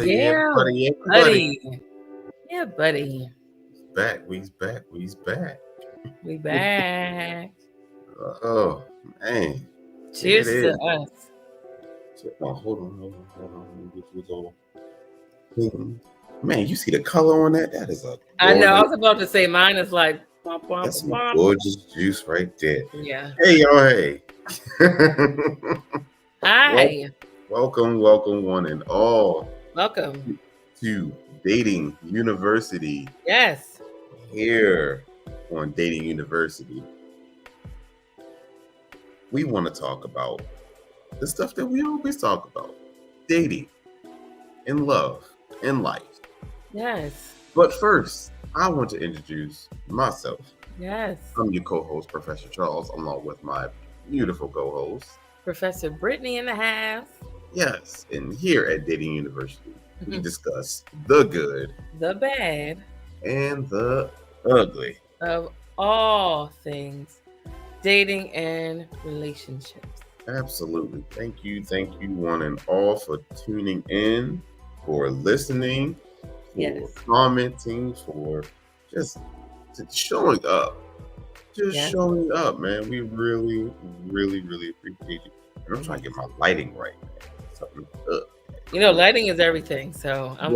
Yeah, Buddy. buddy. Yeah, buddy. We's back. We back. Oh man, here it Cheers to is. us. Oh, hold on. Let me get you all clean. Man, you see the color on that? That is a I know. I gorgeous. was about to say mine is like bump, bump, That's some bump. gorgeous juice right there. Yeah. Hey y'all, hey. Hi. Welcome, one and all Welcome. to Dating University. Yes. Here on Dating University, we want to talk about the stuff that we always talk about: dating, and love, and life. Yes. But first, I want to introduce myself. Yes. I'm your co-host, Professor Charles, along with my beautiful co-host, Professor Brittany in the house. Yes, and here at Dating University, we discuss the good, The bad and the ugly of all things dating and relationships. Absolutely. Thank you, one and all, for tuning in, for listening, for Yes. commenting, for just showing up. Showing up, man. We really, really, really appreciate you. And I'm trying to get my lighting right, man. Something up. You know, lighting is everything. So I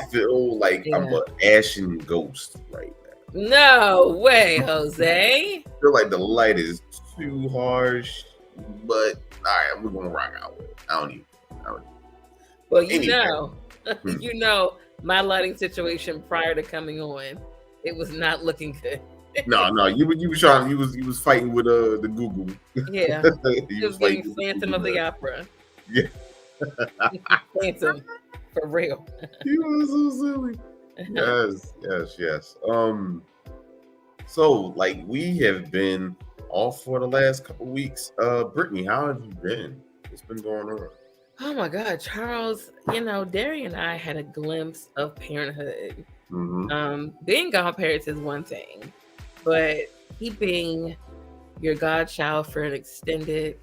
feel like I'm an ashen ghost right now. No way, Jose. I feel like the light is too harsh, but all right, we're gonna rock out with it. I don't need. Well, you know, my lighting situation prior to coming on, it was not looking good. No, you was trying. You was fighting with the Google. Yeah, you was getting Phantom of the Opera. Yeah, Phantom for real. You was so silly. Yes. So like we have been off for the last couple weeks. Brittany, how have you been? What's been going on? Oh my God, Charles. You know, Darian and I had a glimpse of parenthood. Mm-hmm. Being godparents is one thing, but keeping your godchild for an extended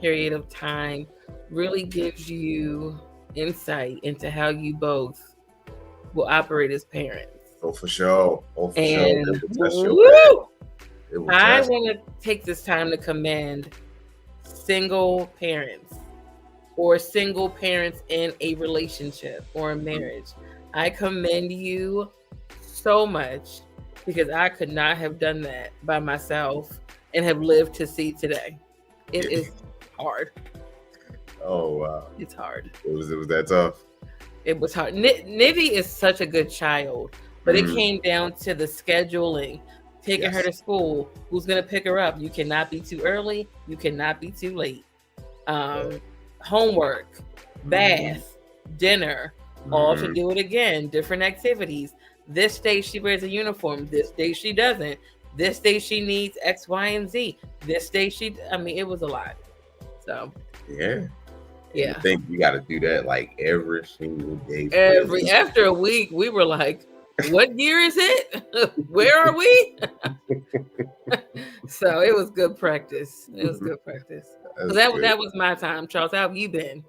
period of time really gives you insight into how you both will operate as parents. Oh, for sure. I want to take this time to commend single parents or single parents in a relationship or a marriage. I commend you so much because I could not have done that by myself and have lived to see today. It is hard. Oh wow, it's hard. It was that tough. It was hard. Nivy is such a good child, but it came down to the scheduling, taking her to school. Who's gonna pick her up? You cannot be too early. You cannot be too late. Homework, bath, dinner, all to do it again. Different activities. This day she wears a uniform. This day she doesn't. This day she needs X, Y, and Z. This day it was a lot. So yeah. I think we got to do that like every single day. After a week, we were like, "What year is it? Where are we?" So it was good practice. So that was my time, Charles. How have you been?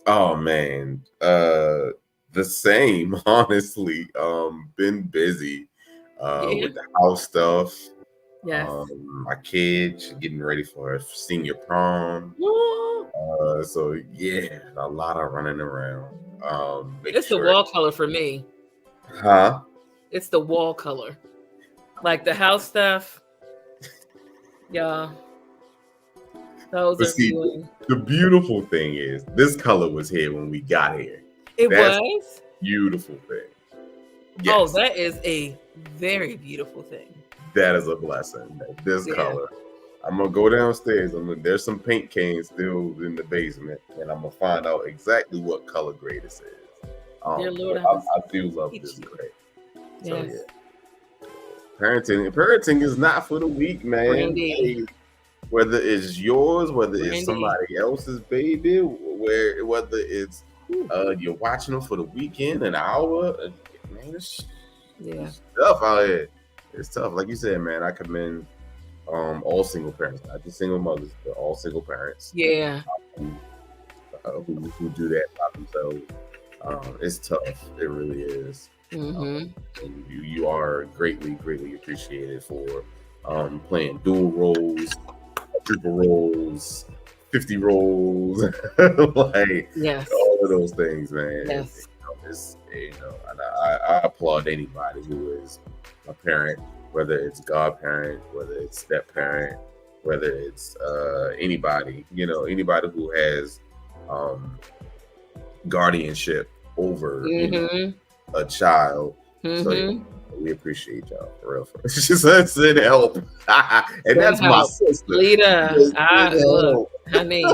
Oh man, the same. Honestly, been busy with the house stuff. Yes. My kids getting ready for her senior prom. So yeah, a lot of running around. It's the wall color for me. Huh? It's the wall color, like the house stuff. Yeah. The beautiful thing is this color was here when we got here. That's was beautiful thing. Yes. Oh, that is a very beautiful thing. That is a blessing. This color. I'm gonna go downstairs. There's some paint cans still in the basement, and I'm gonna find out exactly what color grade this is. Dear Lord, I do love this grade. So yeah. Parenting is not for the weak, man. Hey, whether it's yours, whether it's somebody else's baby, whether it's you're watching them for the weekend, an hour, man, it's tough out here. It's tough. Like you said, man, I commend all single parents, not just single mothers, but all single parents. Yeah. Who do that by themselves. It's tough. It really is. And you are greatly appreciated for playing dual roles, triple roles, 50 roles, like all of those things, man. Yes. It's, and I applaud anybody who is a parent, whether it's godparent, whether it's step parent, whether it's anybody, anybody who has guardianship over a child. So we appreciate y'all for real. It's just send help, and that's help. My sister, Lita. Look, honey,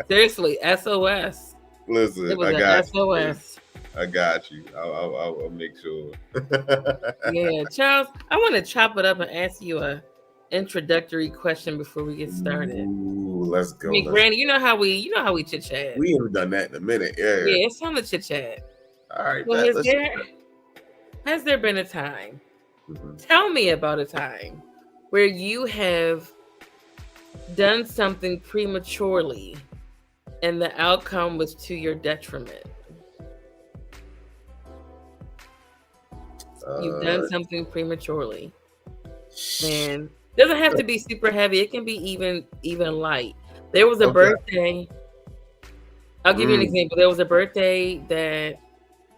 seriously, SOS. Listen, it was I got SOS. You. I got you. I'll make sure. Yeah, Charles, I want to chop it up and ask you a introductory question before we get started. Ooh, let's go. Granny, you know how we chit chat. We haven't done that in a minute. Yeah, it's time to chit chat. All right. Well, has there been a time? Tell me about a time where you have done something prematurely and the outcome was to your detriment. You've done something prematurely, and it doesn't have to be super heavy. It can be even light. There was a birthday. I'll give you an example. There was a birthday that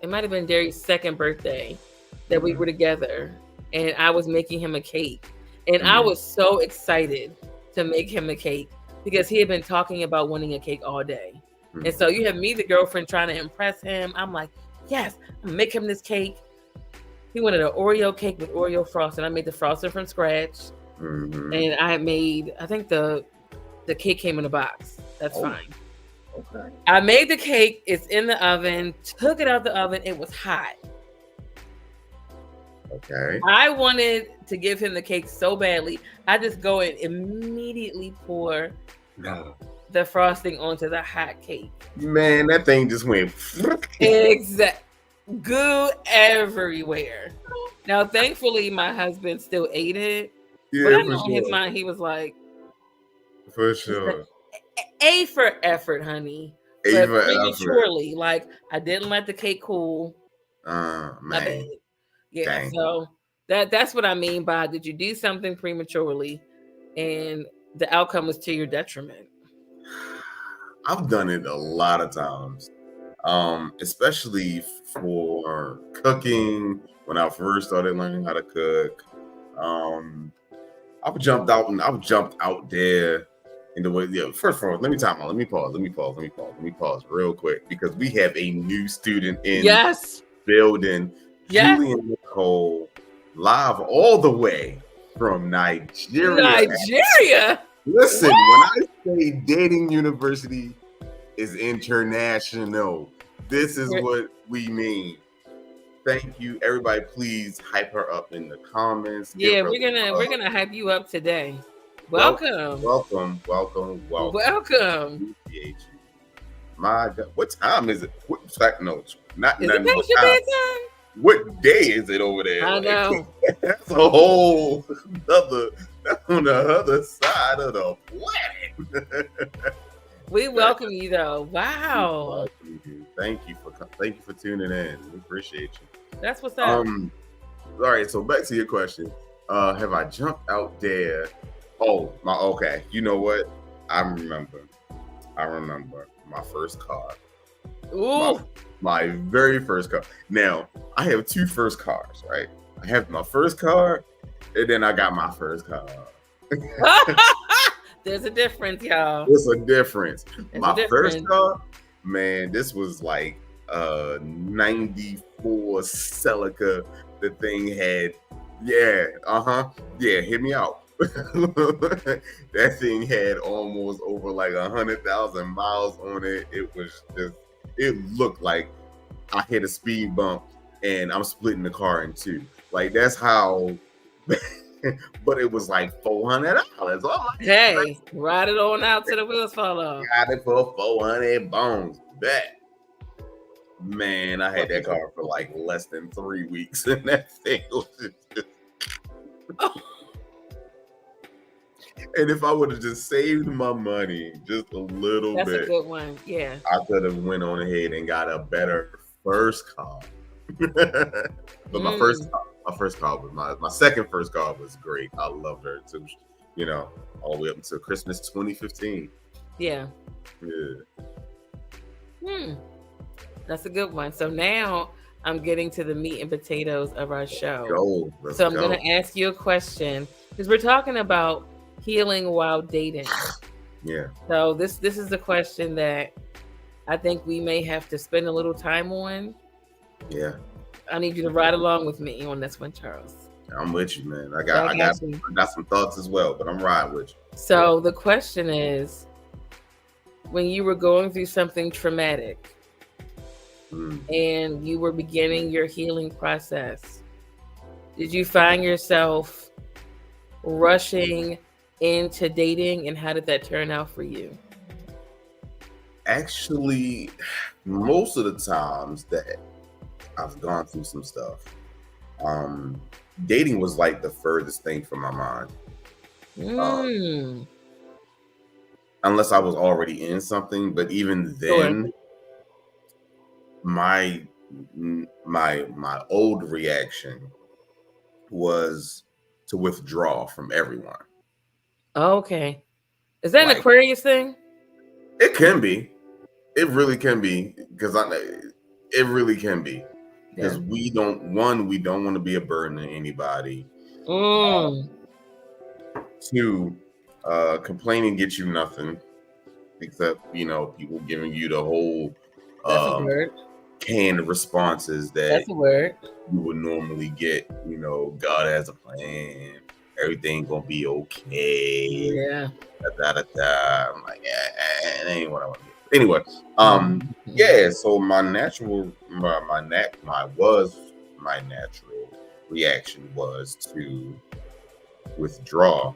it might have been Derry's second birthday that we were together, and I was making him a cake, and I was so excited to make him a cake because he had been talking about wanting a cake all day. And so you have me, the girlfriend, trying to impress him. I'm like, yes, I'm gonna make him this cake. He wanted an Oreo cake with Oreo frosting. I made the frosting from scratch. And I think the cake came in a box. That's fine. Okay. I made the cake. It's in the oven. Took it out the oven. It was hot. Okay. I wanted to give him the cake so badly. I just go and immediately pour the frosting onto the hot cake. Man, that thing just went. Exact. Goo everywhere. Now, thankfully, my husband still ate it. Yeah, but I know in his mind, he was like, for sure. A for effort, honey. A but for prematurely, effort. Like, I didn't let the cake cool. Man. Yeah, dang. So that's what I mean by, did you do something prematurely and the outcome was to your detriment? I've done it a lot of times, especially for cooking. When I first started learning how to cook, I've jumped out there in the way. Yeah, first of all, let me pause real quick because we have a new student in building. Yes. Julian Nicole, live all the way from Nigeria. Listen, when I say Dating University is international, this is what we mean. Thank you, everybody. Please hype her up in the comments. Yeah, we're gonna hype you up today. Welcome. Appreciate you. My God, what time is it? No, not is it past your bedtime? What day is it over there? I know. That's a whole other. That's on the other side of the planet. We welcome you, though. Wow. Thank you for tuning in. We appreciate you. That's what's up. All right. So back to your question. Have I jumped out there? Oh, okay. You know what? I remember my first car. Ooh. My very first car. Now, I have two first cars, right? I have my first car, and then I got my first car. There's a difference, y'all. There's a difference. My first car, man, this was like a 94 Celica. The thing had, hit me out. That thing had almost over like 100,000 miles on it. It looked like I hit a speed bump and I'm splitting the car in two. Like, that's how, but it was like $400. Hey, ride it on out till the wheels fall off. Got it for 400 bones. Bet. Man, I had that car for like less than 3 weeks, and that thing was just... And if I would have just saved my money just a little bit. That's a good one. Yeah. I could have went on ahead and got a better first car. But my first car was my second first car was great. I loved her too. You know, all the way up until Christmas 2015. Yeah. That's a good one. So now I'm getting to the meat and potatoes of our show. So I'm going to ask you a question because we're talking about healing while dating. Yeah. So this is a question that I think we may have to spend a little time on. Yeah. I need you to ride along with me on this one, Charles. I'm with you, man. I got some thoughts as well, but I'm riding with you. So the question is, when you were going through something traumatic and you were beginning your healing process, did you find yourself rushing into dating, and how did that turn out for you? Actually, most of the times that I've gone through some stuff, dating was like the furthest thing from my mind. Unless I was already in something, but even then, my old reaction was to withdraw from everyone. Okay. Is that an Aquarius thing? It can be. It really can be, because it really can be. Because we don't want to be a burden to anybody. 2, complaining gets you nothing, except, you know, people giving you the whole canned responses that you would normally get. You know, God has a plan. Everything gonna be okay. Yeah. I'm like, it ain't what I want to do. Anyway, yeah. So my natural reaction was to withdraw.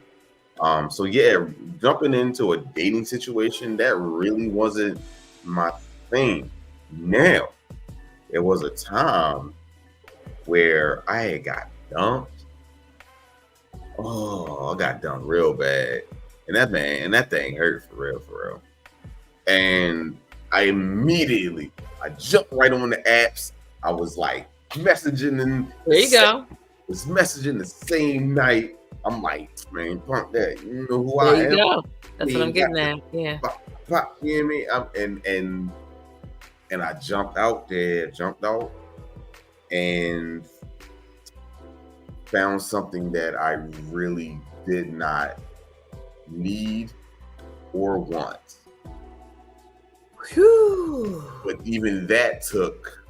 So yeah, jumping into a dating situation, that really wasn't my thing. Now, there was a time where I had got dumped. I got dumped real bad. And that thing hurt for real. And I jumped right on the apps. I was like messaging and was messaging the same night. I'm like, man, punk that. You know who I am. Go. That's what I'm getting at. Yeah. You know what I mean? And I jumped out and found something that I really did not need or want. Whew. But even that took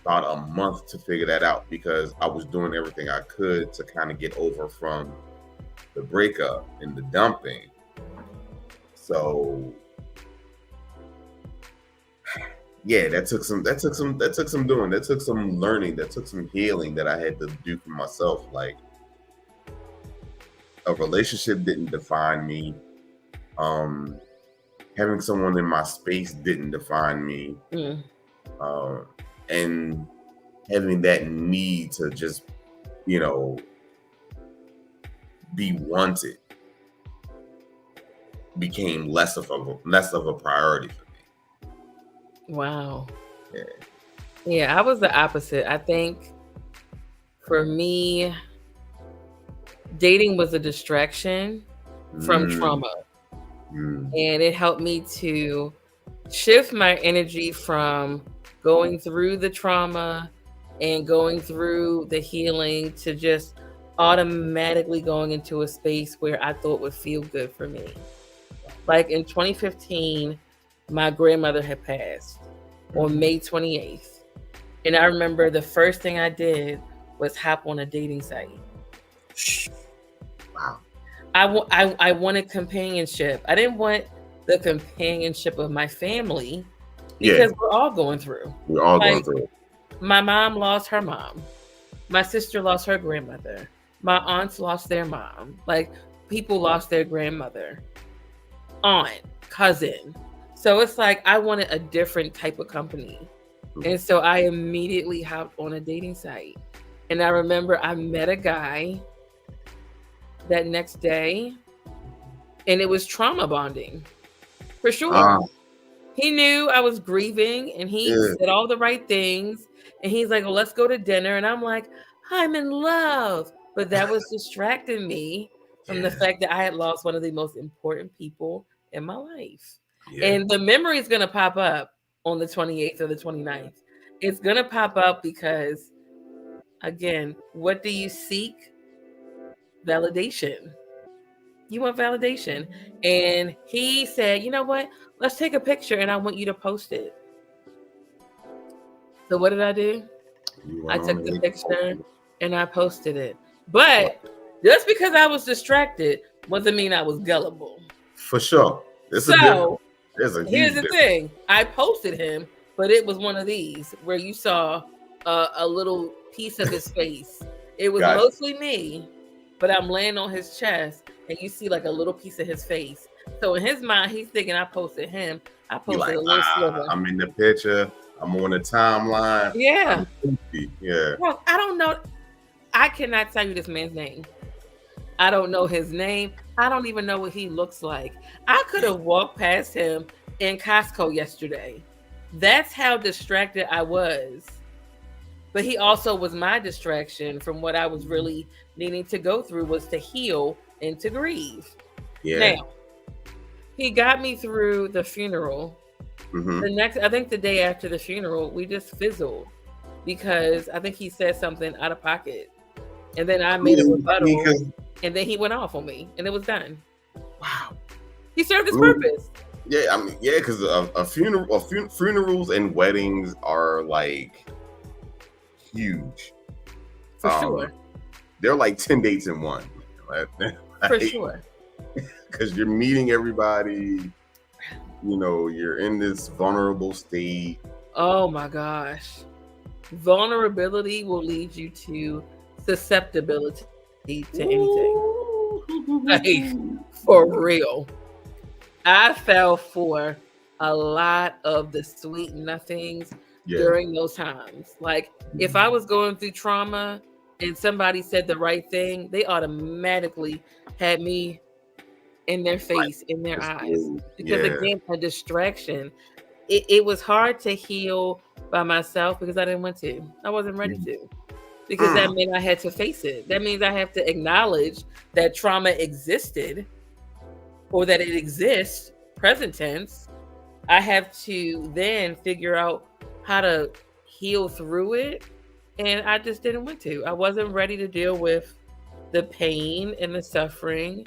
about a month to figure that out, because I was doing everything I could to kind of get over from the breakup and the dumping. So yeah, that took some doing, that took some learning, that took some healing that I had to do for myself. Like, a relationship didn't define me. Having someone in my space didn't define me. And having that need to just, you know, be wanted became less of a priority for me. Wow. Yeah, I was the opposite. I think for me, dating was a distraction from trauma. And it helped me to shift my energy from going through the trauma and going through the healing to just automatically going into a space where I thought would feel good for me. Like in 2015, my grandmother had passed on May 28th. And I remember the first thing I did was hop on a dating site. Wow. I wanted companionship. I didn't want the companionship of my family, because we're all going through. We're all going through it. My mom lost her mom. My sister lost her grandmother. My aunts lost their mom. Like, people lost their grandmother, aunt, cousin. So it's like I wanted a different type of company. And so I immediately hopped on a dating site. And I remember I met a guy that next day, And it was trauma bonding, for sure. He knew I was grieving, and he said all the right things. And he's like, well, let's go to dinner. And I'm like, I'm in love. But that was distracting me from the fact that I had lost one of the most important people in my life. And the memory is going to pop up on the 28th or the 29th. It's going to pop up because, again, what do you seek? Validation. You want validation. And he said, you know what? Let's take a picture and I want you to post it. So what did I do? I took the picture and I posted it. But just because I was distracted doesn't mean I was gullible. For sure. Here's the thing. I posted him, but it was one of these where you saw a little piece of his face. It was mostly me, but I'm laying on his chest and you see like a little piece of his face. So in his mind, he's thinking I posted him. I posted a little sliver. I'm in the picture. I'm on the timeline. Yeah. Yeah. Well, I don't know. I cannot tell you this man's name. I don't know his name. I don't even know what he looks like. I could have walked past him in Costco yesterday. That's how distracted I was. But he also was my distraction from what I was really needing to go through, was to heal and to grieve. Yeah. Now, he got me through the funeral. Mm-hmm. I think the day after the funeral, we just fizzled because I think he said something out of pocket. And then I made a rebuttal, and then he went off on me, and it was done. Wow. He served his purpose. Yeah, I mean, yeah, because funerals and weddings are like huge. For sure. They're like 10 dates in one. For sure. Because you're meeting everybody, you're in this vulnerable state. Oh my gosh. Vulnerability will lead you to susceptibility to anything. Like, for real. I fell for a lot of the sweet nothings during those times. Like, if I was going through trauma and somebody said the right thing, they automatically had me in their face, in their eyes. Because again, a distraction. It was hard to heal by myself because I didn't want to. I wasn't ready to. Because that meant I had to face it. That means I have to acknowledge that trauma existed, or that it exists, present tense. I have to then figure out how to heal through it. And I just didn't want to. I wasn't ready to deal with the pain and the suffering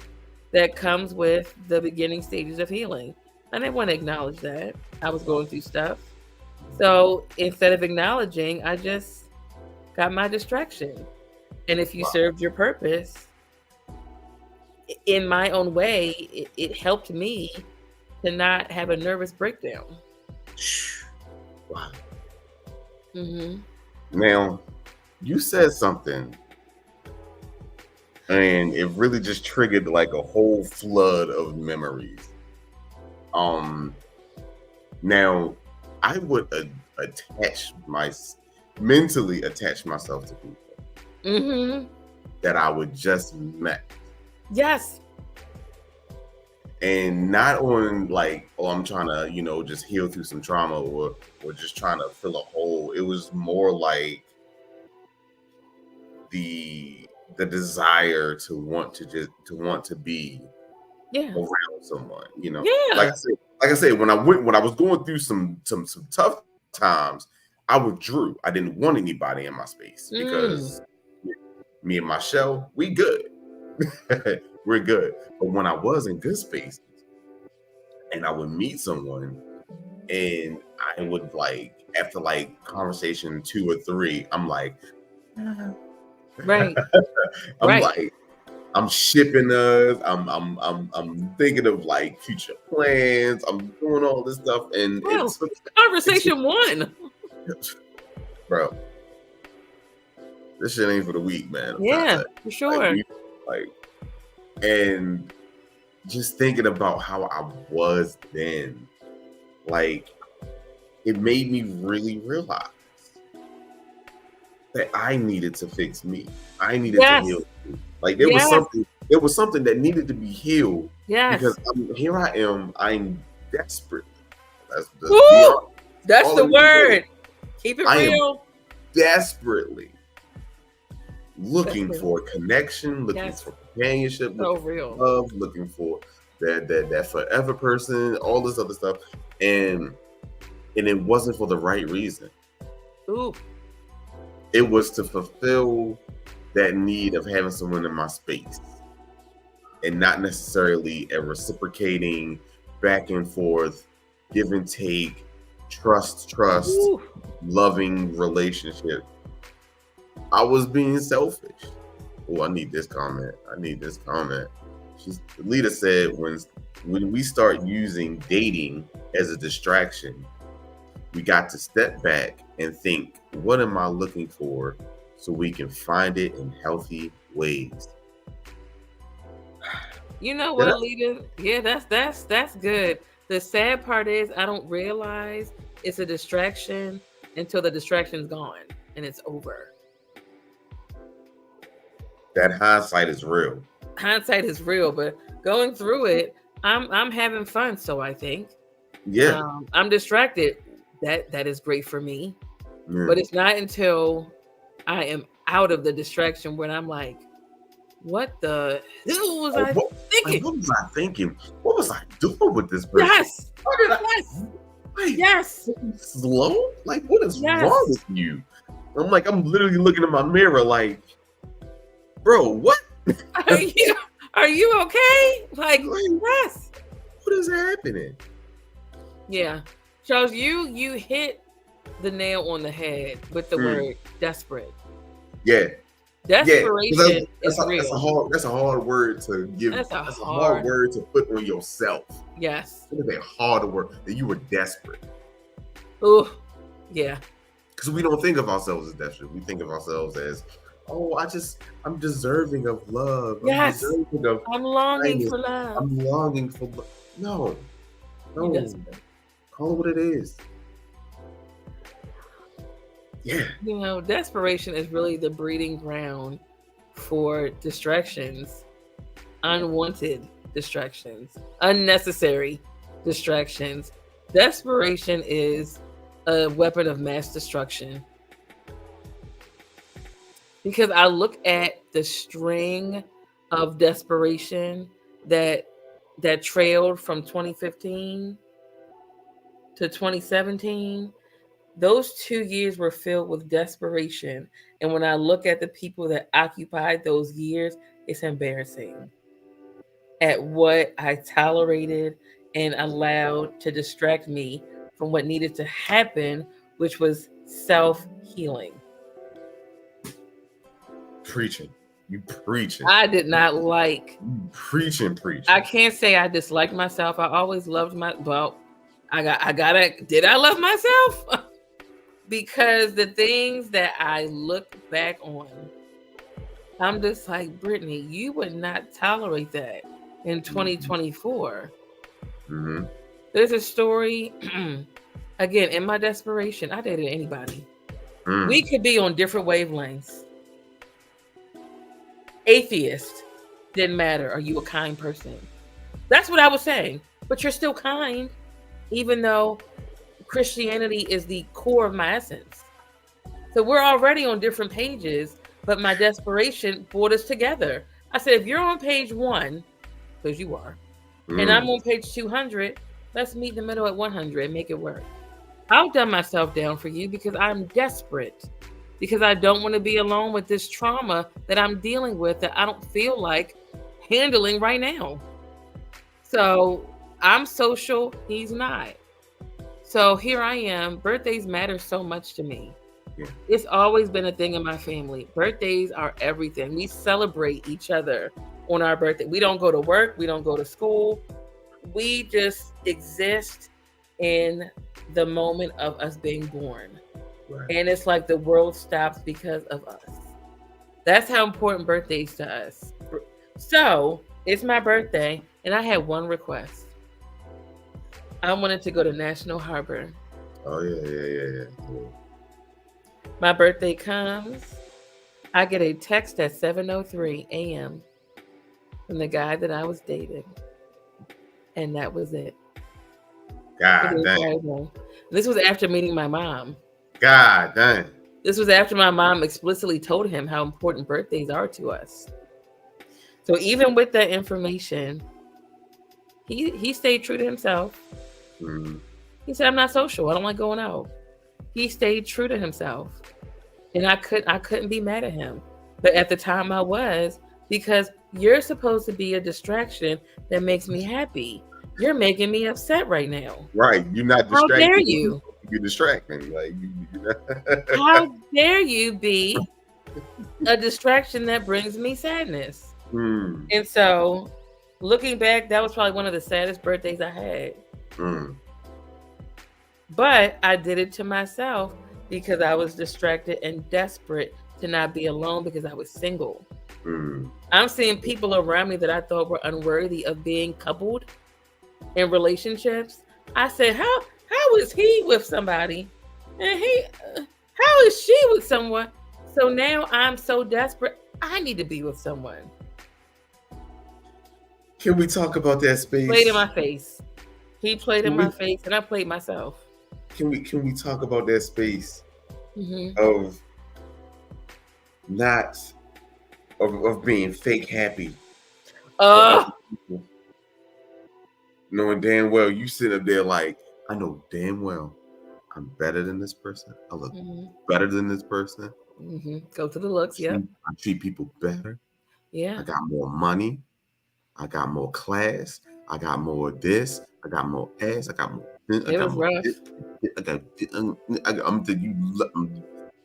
that comes with the beginning stages of healing. I didn't want to acknowledge that I was going through stuff. So instead of acknowledging, I just got my distraction. And if you served your purpose, in my own way, it helped me to not have a nervous breakdown. Wow. Mm-hmm. Now, you said something, and it really just triggered like a whole flood of memories. Now, I would mentally attach myself to people that I would just met. Yes. And not on like, I'm trying to, just heal through some trauma or just trying to fill a hole. It was more like the desire to want to be around someone, Yeah. Like I said, when I was going through some tough times, I withdrew. I didn't want anybody in my space because me and my shell, we good. We're good. But when I was in good spaces and I would meet someone and I would like, after like conversation 2 or 3, I'm like, right. I'm like, I'm shipping us. I'm thinking of like future plans. I'm doing all this stuff, and conversation 1, bro. This shit ain't for the weak, man. Yeah, for sure. And just thinking about how I was then, like, it made me really realize that I needed to fix me. I needed to heal me. Like there was something that needed to be healed. Because here I am. I'm desperate. That's the word. Keep it real. Desperately looking for a connection, looking for companionship, looking for love, looking for that forever person, all this other stuff, and it wasn't for the right reason. It was to fulfill that need of having someone in my space, and not necessarily a reciprocating back and forth, give and take, trust, loving relationship. I was being selfish. Oh, I need this comment. Lita said, when we start using dating as a distraction, we got to step back and think, what am I looking for, so we can find it in healthy ways. You know what, Lita? Yeah, that's good. The sad part is I don't realize it's a distraction until the distraction's gone and it's over. That hindsight is real. Hindsight is real, but going through it, I'm having fun. So I think, I'm distracted. That is great for me, but it's not until I am out of the distraction when I'm like, what the hell was I thinking? What was I thinking? What was I doing with this person? Yes. Slow? Like, what is wrong with you? I'm literally looking in my mirror like, bro, what? Are you okay? Like, yes. What is happening? Yeah. Charles, you hit the nail on the head with the word desperate. Yeah. Desperation is real. That's a hard word to give. That's a hard word to put on yourself. Yes. It is a hard word that you were desperate. Oh, yeah. Because we don't think of ourselves as desperate. We think of ourselves as, I'm deserving of love. Yes. I'm longing for love. I'm longing for love. No. Call it what it is. Yeah. You know, desperation is really the breeding ground for distractions, unwanted distractions, unnecessary distractions. Desperation is a weapon of mass destruction. Because I look at the string of desperation that trailed from 2015 to 2017. Those 2 years were filled with desperation. And when I look at the people that occupied those years, it's embarrassing at what I tolerated and allowed to distract me from what needed to happen, which was self-healing. You preaching. I did not like. You preaching. I can't say I disliked myself. I always loved did I love myself? Because the things that I look back on, I'm just like, Brittany, you would not tolerate that in 2024. Mm-hmm. There's a story, again, in my desperation, I dated anybody. We could be on different wavelengths. Atheist, didn't matter. Are you a kind person? That's what I was saying. But you're still kind, even though Christianity is the core of my essence. So we're already on different pages, but my desperation brought us together. I said, if you're on page 1, because you are, and I'm on page 200, let's meet in the middle at 100 and make it work. I'll dumb myself down for you because I'm desperate, because I don't want to be alone with this trauma that I'm dealing with that I don't feel like handling right now. So I'm social, he's not. So here I am. Birthdays matter so much to me. Yeah. It's always been a thing in my family. Birthdays are everything. We celebrate each other on our birthday. We don't go to work. We don't go to school. We just exist in the moment of us being born. Right. And it's like the world stops because of us. That's how important birthdays to us. So it's my birthday, and I had one request. I wanted to go to National Harbor. Oh, yeah. My birthday comes. I get a text at 7:03 a.m. from the guy that I was dating. And that was it. God dang. This was after meeting my mom. God dang. This was after my mom explicitly told him how important birthdays are to us. So even with that information, he stayed true to himself. Mm-hmm. He said, I'm not social. I don't like going out. He stayed true to himself. And I couldn't be mad at him. But at the time I was, because you're supposed to be a distraction that makes me happy. You're making me upset right now. Right. You're not distracting. How dare you? You're distracting. Like, how dare you be a distraction that brings me sadness? Mm. And so, looking back, that was probably one of the saddest birthdays I had. Mm. But I did it to myself because I was distracted and desperate to not be alone because I was single. Mm. I'm seeing people around me that I thought were unworthy of being coupled in relationships. I said, how is he with somebody? And how is she with someone? So now I'm so desperate. I need to be with someone. Can we talk about that space? Played in my face. He played in my face and I played myself. Can we talk about that space of not of being fake happy? Knowing damn well you sit up there like, I know damn well I'm better than this person. I look better than this person. Go to the looks, yeah. I treat people better. Yeah. I got more money. I got more class. I got more of this. I got more ass. I got more. I'm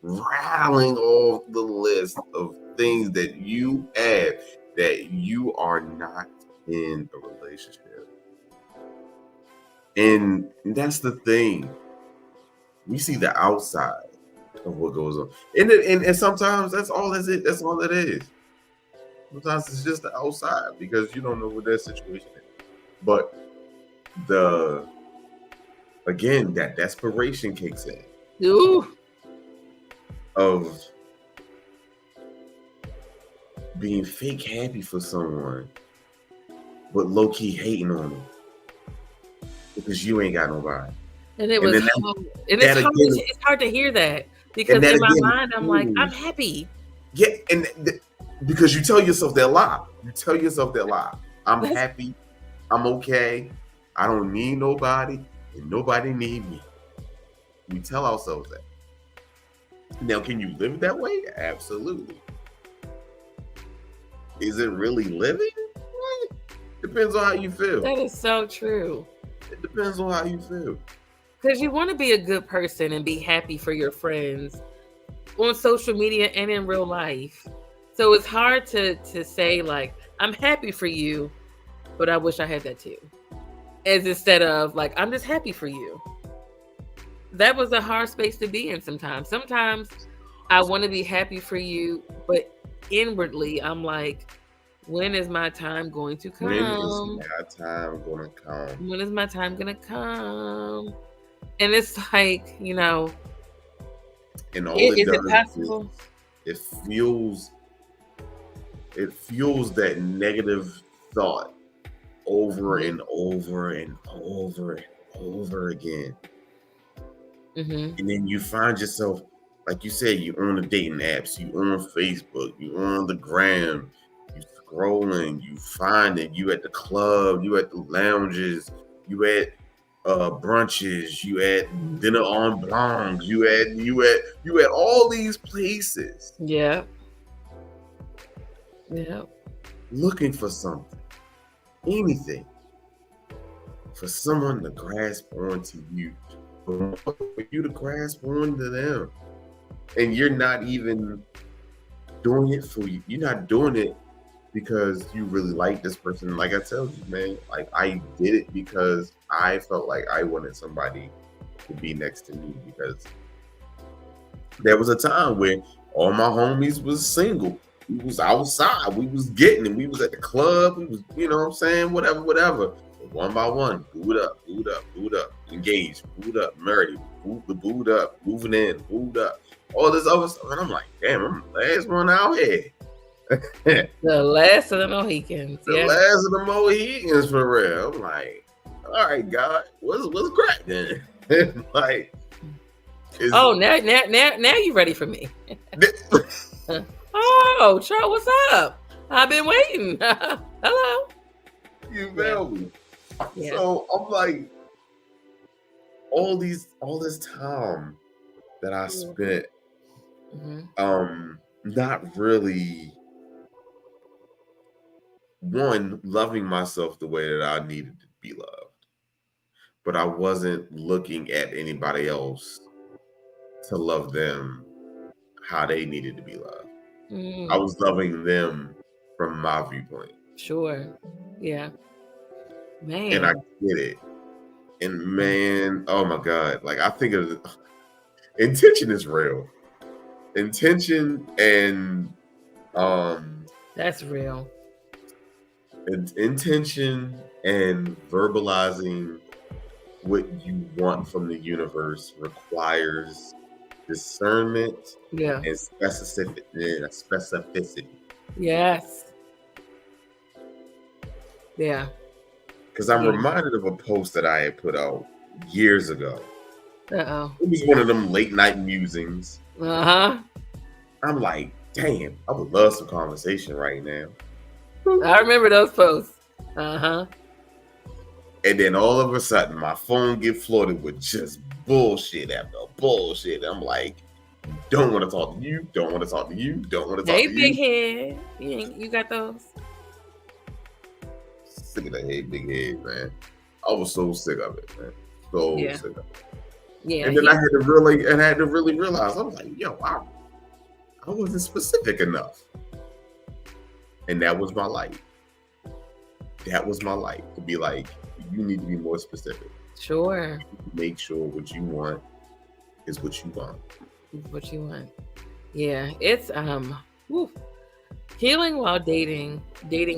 rattling off the list of things that you have that you are not in a relationship. And that's the thing. We see the outside of what goes on. And sometimes that's all it is. That's all it is. Sometimes it's just the outside because you don't know what their situation is. But again, that desperation kicks in. Ooh. Of being fake happy for someone, but low key hating on them because you ain't got nobody. And it was, it's hard to hear that because in my mind, I'm like, I'm happy. Yeah, and because you tell yourself that lie. I'm happy. I'm okay. I don't need nobody, and nobody need me. We tell ourselves that. Now, can you live that way? Absolutely. Is it really living? Depends on how you feel. That is so true. It depends on how you feel. Because you want to be a good person and be happy for your friends on social media and in real life. So it's hard to say, like, I'm happy for you, but I wish I had that too. As instead of, like, I'm just happy for you. That was a hard space to be in sometimes. Sometimes I want to be happy for you, but inwardly I'm like, when is my time going to come? When is my time going to come? When is my time going to come? And it's like, you know, and all is it possible? It fuels that negative thought over and over and over and over again. And then you find yourself, like you said, you're on the dating apps, you on Facebook, you on the gram, you scrolling, you find it, you at the club, you at the lounges, you at brunches, you at dinner on blancs, you at all these places. Yeah. Looking for something, anything, for someone to grasp onto you, for you to grasp onto them, and you're not even doing it for you. You're not doing it because you really like this person. Like I tell you, man, like I did it because I felt like I wanted somebody to be next to me, because there was a time when all my homies was single. We was outside, we was getting it, we was at the club, we was, you know what I'm saying, whatever. One by one, booed up, engaged, booed up, married, booed up, moving in, booed up. all this other stuff. And I'm like, damn, I'm the last one out here. The last of the Mohicans. The last of the Mohicans for real. I'm like, all right, God, what's crack then? Like, now you ready for me? Oh, Charles, what's up? I've been waiting. Hello. You feel me? Yeah. So I'm like, all this time that I spent, not really loving myself the way that I needed to be loved, but I wasn't looking at anybody else to love them how they needed to be loved. I was loving them from my viewpoint. Sure. Yeah. Man. And I get it. And man, oh my God. Like, I think of intention is real. Intention and that's real. Intention and verbalizing what you want from the universe requires discernment and specificity. Yes. Yeah. Because I'm reminded of a post that I had put out years ago. Uh-oh. It was one of them late night musings. Uh-huh. I'm like, damn, I would love some conversation right now. I remember those posts. Uh-huh. And then all of a sudden, my phone get flooded with just bullshit after bullshit. I'm like, don't want to talk to you. Don't want to talk to you. Don't want to talk to you. Hey, big head. You got those? Sick of that hey, big head, man. I was so sick of it, man. So sick of it. Yeah. And then I had to really realize, I was like, yo, I wasn't specific enough. And that was my light. That was my light, to be like, you need to be more specific. Sure. Make sure what you want is what you want. What you want. Yeah. It's healing while dating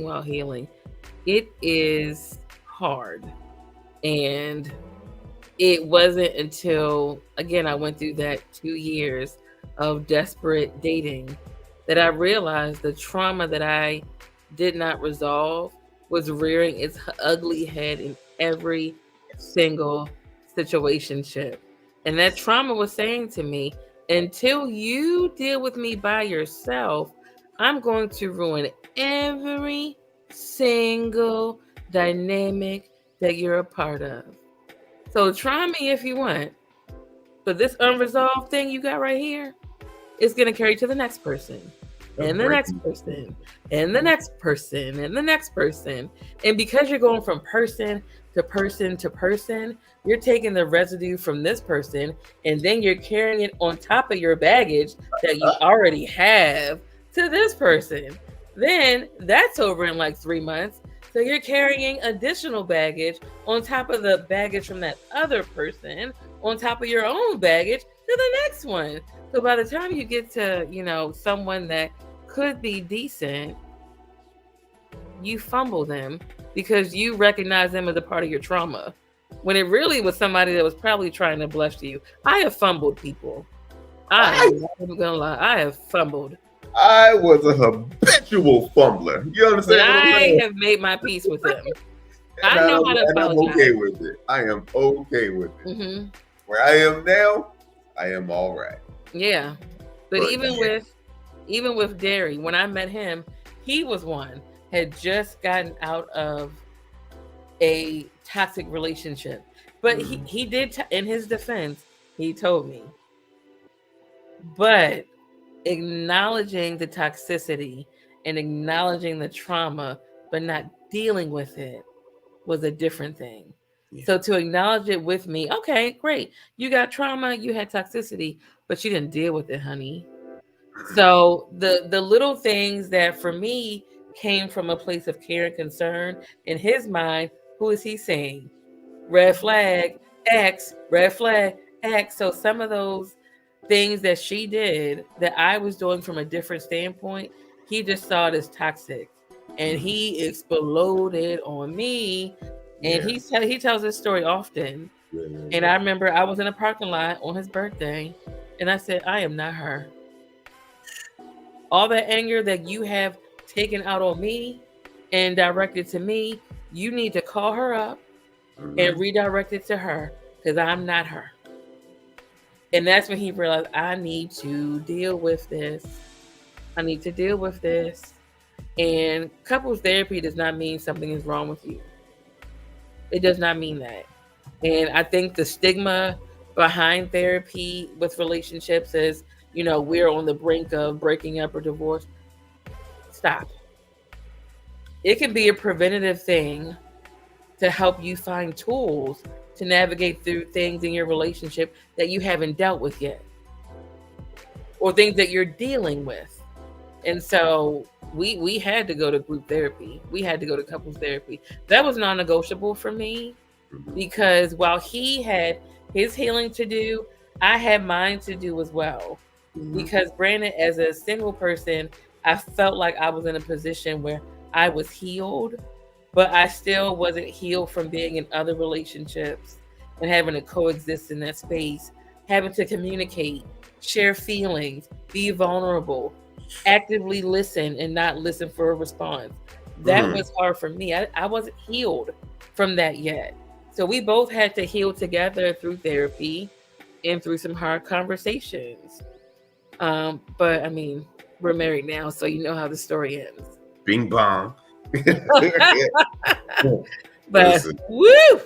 while healing. It is hard. And it wasn't until, again, I went through that 2 years of desperate dating that I realized the trauma that I did not resolve was rearing its ugly head in every single situationship. And that trauma was saying to me, until you deal with me by yourself, I'm going to ruin every single dynamic that you're a part of. So try me if you want. But this unresolved thing you got right here is going to carry to the next person. And the next person, and the next person, and the next person. And because you're going from person to person to person, you're taking the residue from this person, and then you're carrying it on top of your baggage that you already have to this person. Then that's over in like 3 months. So you're carrying additional baggage on top of the baggage from that other person, on top of your own baggage to the next one. So by the time you get to, someone that could be decent, you fumble them because you recognize them as a part of your trauma, when it really was somebody that was probably trying to bless you. I have fumbled people. I'm not gonna lie. I have fumbled. I was a habitual fumbler. You understand? I have made my peace with them. I know how to apologize. I'm okay with it. I am okay with it. Mm-hmm. Where I am now, I am all right. Yeah, but even with Derry, when I met him, he was had just gotten out of a toxic relationship. But he did, in his defense, he told me. But acknowledging the toxicity and acknowledging the trauma, but not dealing with it, was a different thing. Yeah. So to acknowledge it with me, okay, great. You got trauma, you had toxicity, but you didn't deal with it, honey. So the little things that for me came from a place of care and concern, in his mind, who is he saying? Red flag, X, red flag, X. So some of those things that she did that I was doing from a different standpoint, he just saw it as toxic. And he exploded on me. And he tells this story often. Yeah. And I remember I was in a parking lot on his birthday. And I said, I am not her. All that anger that you have taken out on me and directed to me, you need to call her up and redirect it to her, because I'm not her. And that's when he realized, I need to deal with this. I need to deal with this. And couples therapy does not mean something is wrong with you. It does not mean that. And I think the stigma behind therapy with relationships is, we're on the brink of breaking up or divorce. Stop. It can be a preventative thing to help you find tools to navigate through things in your relationship that you haven't dealt with yet, or things that you're dealing with. And so we had to go to group therapy. We had to go to couples therapy. That was non-negotiable for me, because while he had his healing to do, I had mine to do as well. Because granted, as a single person, I felt like I was in a position where I was healed, but I still wasn't healed from being in other relationships and having to coexist in that space, having to communicate, share feelings, be vulnerable, actively listen and not listen for a response. That was hard for me. I wasn't healed from that yet. So we both had to heal together through therapy and through some hard conversations. But I mean, we're married now, so you know how the story ends. Bing bong. But woo!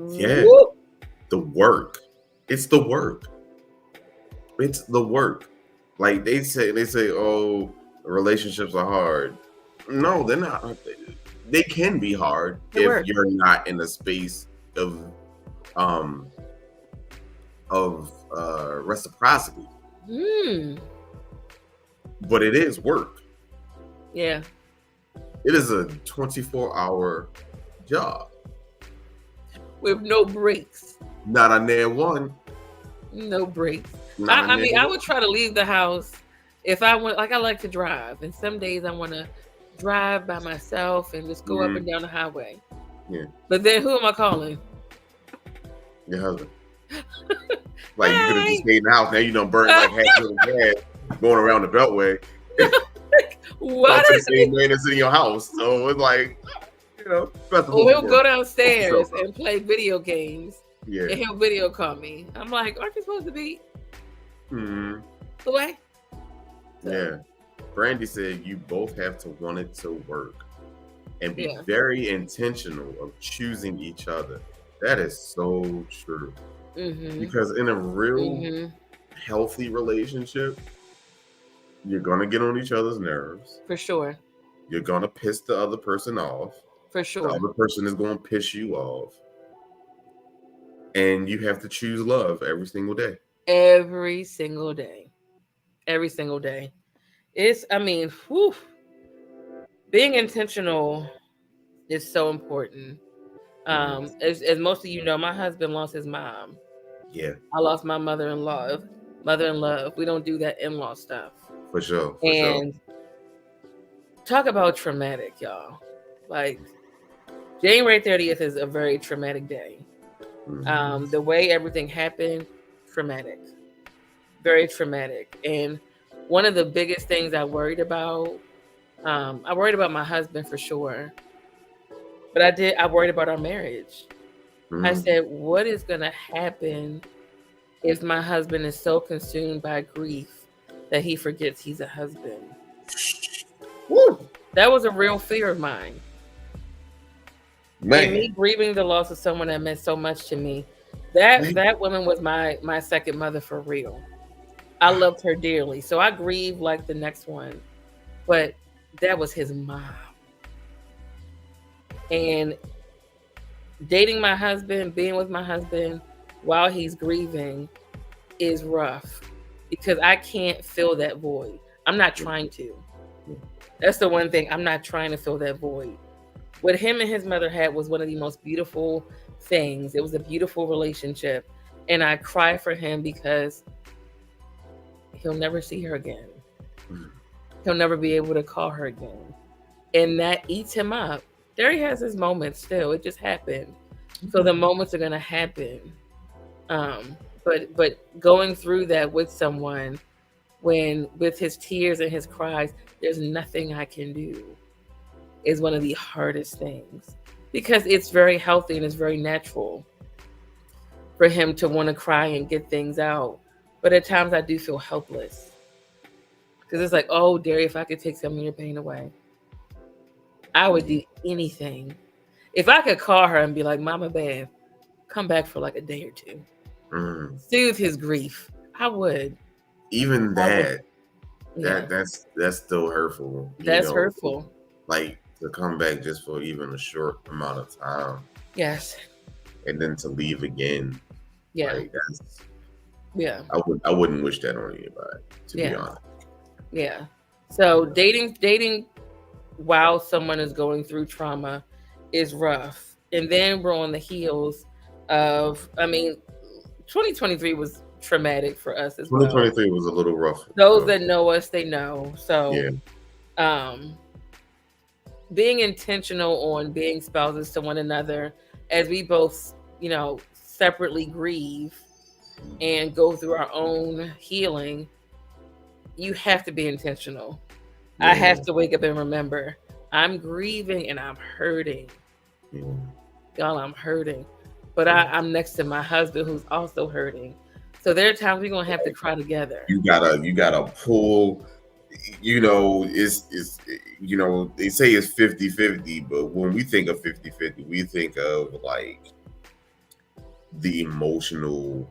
Yeah. Woo! The work. It's the work. It's the work. Like they say, oh, relationships are hard. No, they're not. They can be hard if you're not in a space of reciprocity. But it is work. Yeah. It is a 24-hour job with no breaks. Not on there one. No breaks. I mean, I would try to leave the house if I went. Like, I like to drive, and some days I want to drive by myself and just go up and down the highway. Yeah. But then, who am I calling? Your husband. Like, you could have just stayed in the house. Now you don't burn like half of the gas going around the beltway. What is the same man that's in your house? So it's like, well, he'll go downstairs and play video games. Yeah. And he'll video call me. I'm like, aren't you supposed to be away? So. Yeah. Brandy said you both have to want it to work and be very intentional of choosing each other. That is so true. Because in a real healthy relationship, you're going to get on each other's nerves. For sure. You're going to piss the other person off. For sure. The other person is going to piss you off. And you have to choose love every single day. Every single day. Every single day. Being intentional is so important. As most of you know, my husband lost his mom. Yeah. I lost my mother-in-law. We don't do that in-law stuff. For sure. Talk about traumatic, y'all. Like, January 30th is a very traumatic day. The way everything happened, traumatic. Very traumatic. And one of the biggest things I worried about my husband for sure. But I worried about our marriage. I said, what is going to happen if my husband is so consumed by grief that he forgets he's a husband? Woo. That was a real fear of mine. Man. And me grieving the loss of someone that meant so much to me. That woman was my second mother for real. I loved her dearly. So I grieved like the next one. But that was his mom. And dating my husband, being with my husband while he's grieving is rough because I can't fill that void. I'm not trying to. That's the one thing. I'm not trying to fill that void. What him and his mother had was one of the most beautiful things. It was a beautiful relationship. And I cry for him because he'll never see her again. He'll never be able to call her again. And that eats him up. There he has his moments still. It just happened. So the moments are going to happen. But going through that with someone, when with his tears and his cries, there's nothing I can do, is one of the hardest things, because it's very healthy and it's very natural for him to want to cry and get things out. But at times I do feel helpless, because it's like, oh, Derry, if I could take some of your pain away, I would do anything. If I could call her and be like, Mama Bev, come back for like a day or two, soothe his grief, I would. Even that's still hurtful. That's hurtful. Like, to come back just for even a short amount of time. Yes. And then to leave again. Yeah. Like, that's, yeah. I wouldn't wish that on anybody, to be honest. Yeah. So dating while someone is going through trauma is rough. And then we're on the heels of, 2023 was traumatic for us as 2023 was a little rough. Those that know us, they know. So being intentional on being spouses to one another, as we both, separately grieve and go through our own healing, you have to be intentional. Yeah. I have to wake up and remember, I'm grieving and I'm hurting. Yeah. Y'all, I'm hurting. But I'm next to my husband who's also hurting. So there are times we're gonna have to cry together. You gotta pull, it's they say it's 50-50, but when we think of 50-50, we think of like the emotional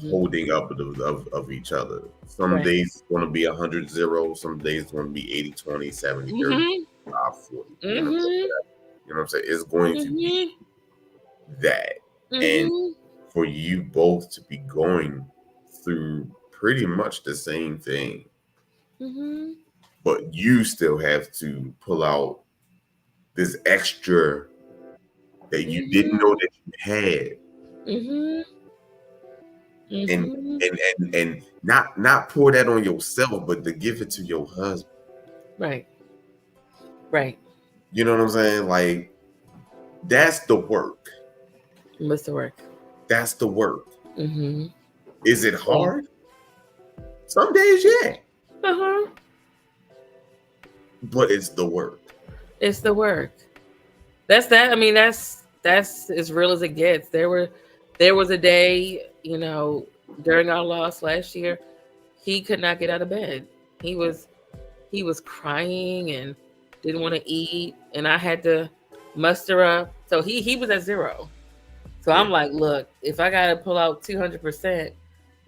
holding up of each other. Some days it's gonna be 100-0, some days it's gonna be 80-20, 70-30, 5-40. You know what I'm saying? It's going to be that. And for you both to be going through pretty much the same thing, but you still have to pull out this extra that you didn't know that you had, and not pour that on yourself, but to give it to your husband. Right. You know what I'm saying? Like, that's the work. What's the work? That's the work. Is it hard? Some days, yeah. But it's the work. It's the work. That's that. I mean, that's as real as it gets. There was a day, during our loss last year, he could not get out of bed. He was crying and didn't want to eat, and I had to muster up. So he was at 0. So I'm like, look, if I got to pull out 200%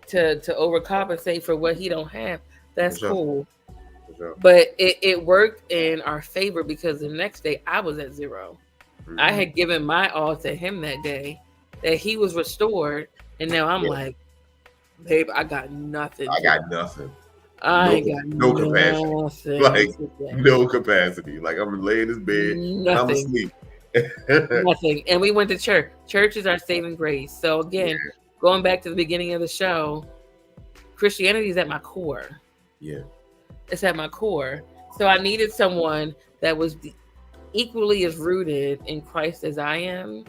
to overcompensate for what he don't have, that's cool. But it worked in our favor, because the next day I was at 0. I had given my all to him that day, that he was restored. And now I'm like, babe, I got nothing. I got nothing. I ain't got no capacity. Like, no capacity. Like, I'm laying in this bed, and I'm asleep. Nothing. And we went to church. Church is our saving grace. So again, going back to the beginning of the show, Christianity is at my core. Yeah. It's at my core. So I needed someone that was equally as rooted in Christ as I am,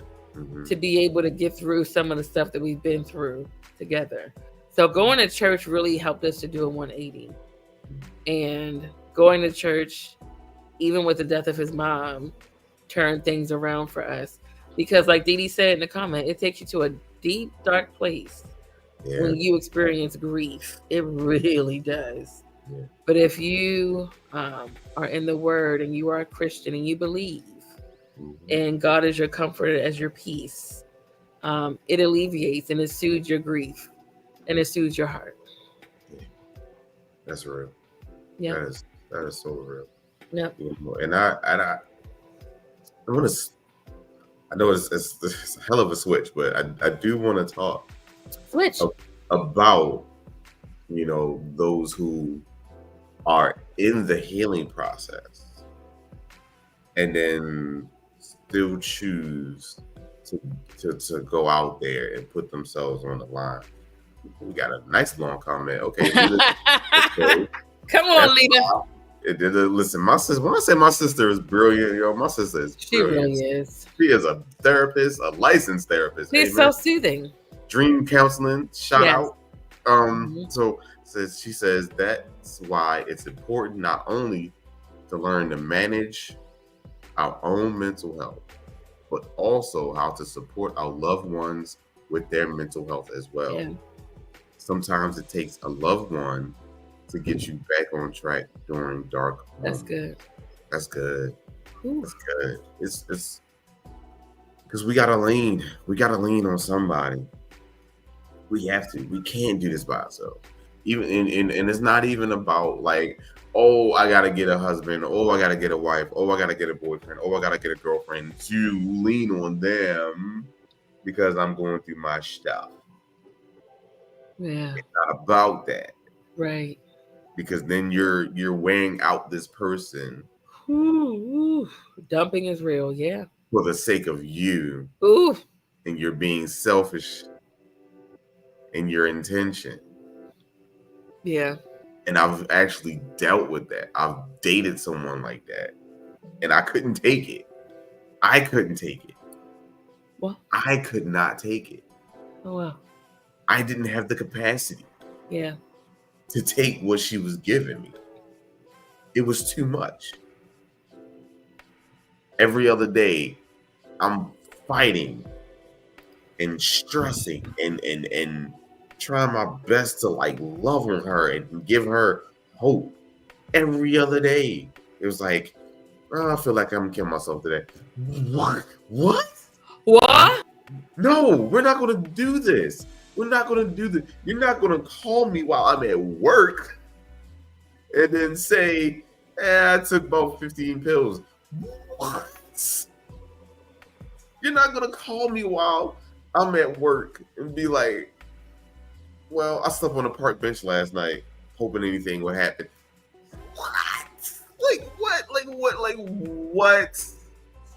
to be able to get through some of the stuff that we've been through together. So going to church really helped us to do a 180. And going to church, even with the death of his mom, turned things around for us. Because like Dee Dee said in the comment, it takes you to a deep, dark place when you experience grief. It really does. Yeah. But if you are in the Word and you are a Christian and you believe, and God is your comforter as your peace, it alleviates and it soothes your grief and it soothes your heart. Yeah. That's real. Yeah, that is so real. Yeah. And I want to. I know it's a hell of a switch, but I do want to talk about those who are in the healing process and then still choose to go out there and put themselves on the line. We got a nice long comment. Okay. Come on, Lita. Listen, my sister. When I say my sister is brilliant, my sister is brilliant. She really is. She is a therapist, a licensed therapist. She's so soothing. Dream Counseling, shout out. So she says that's why it's important not only to learn to manage our own mental health, but also how to support our loved ones with their mental health as well. Yeah. Sometimes it takes a loved one to get you back on track during dark moments. That's good. Ooh. That's good. It's because we gotta lean on somebody. We have to. We can't do this by ourselves. Even and it's not even about like, oh, I gotta get a husband, oh, I gotta get a wife, oh, I gotta get a boyfriend, oh, I gotta get a girlfriend to lean on them because I'm going through my stuff. Yeah. It's not about that. Right. Because then you're weighing out this person. Ooh. Dumping is real, yeah. For the sake of you. Ooh. And you're being selfish in your intention. Yeah. And I've actually dealt with that. I've dated someone like that. And I couldn't take it. I couldn't take it. What? I could not take it. Oh, wow. I didn't have the capacity. Yeah. To take what she was giving me. It was too much. Every other day, I'm fighting and stressing and trying my best to like love on her and give her hope. Every other day, it was like, oh, I feel like I'm gonna kill myself today. What? No, we're not gonna do this. We're not gonna do this. You're not gonna call me while I'm at work and then say, I took about 15 pills. What? You're not gonna call me while I'm at work and be like, well, I slept on a park bench last night, hoping anything would happen. What? Like what?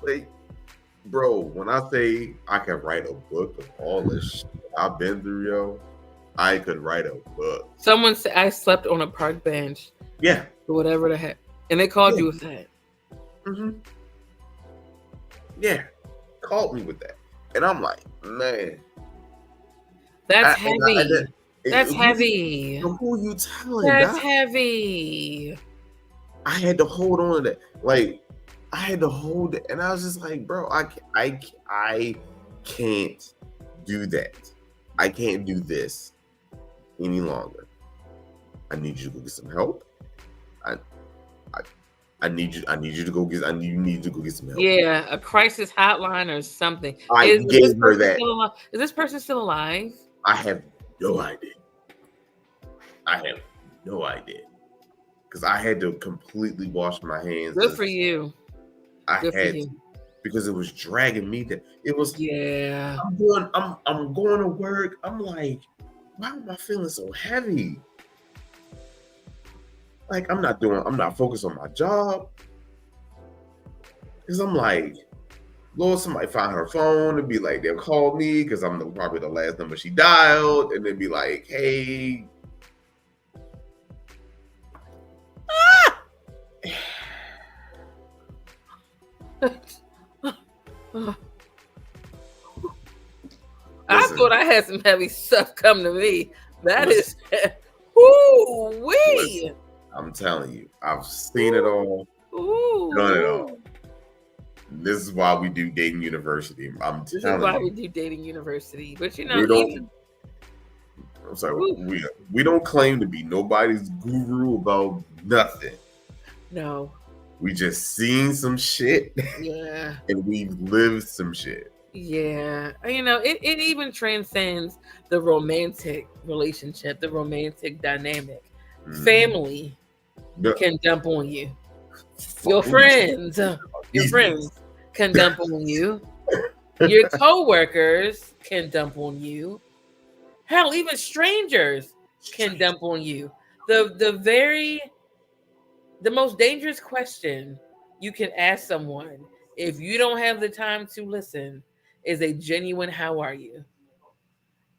Like, bro, when I say I can write a book of all this shit I've been through, yo, I could write a book. Someone said I slept on a park bench. Yeah. Or whatever the heck. And they called you with that. Mm-hmm. Yeah. Called me with that. And I'm like, man. That's heavy. That's heavy. Who you telling? That's heavy. I had to hold on to that. Like, I had to hold it. And I was just like, bro, I can't do that. I can't do this any longer. I need you to go get some help. I need you to go get some help. Yeah, a crisis hotline or something. I gave her that. Is this person still alive? I have no idea. Because I had to completely wash my hands. Good for you. Because it was dragging me down. It was I'm going to work. I'm like, why am I feeling so heavy? Like I'm not focused on my job. Because I'm like, Lord, somebody find her phone and be like, they'll call me because I'm probably the last number she dialed, and then be like, hey. I thought I had some heavy stuff come to me. Is whoo wee. I'm telling you, I've seen it all, done it all. This is why we do Dating University. This is why we do Dating University. But you know, I'm sorry, we don't claim to be nobody's guru about nothing. No. We just seen some shit. Yeah. And we've lived some shit. Yeah. You know, it even transcends the romantic relationship, the romantic dynamic. Mm-hmm. Family can dump on you. Your friends can dump on you. Your co-workers can dump on you. Hell, even strangers can dump on you. The most dangerous question you can ask someone if you don't have the time to listen is a genuine "How are you?"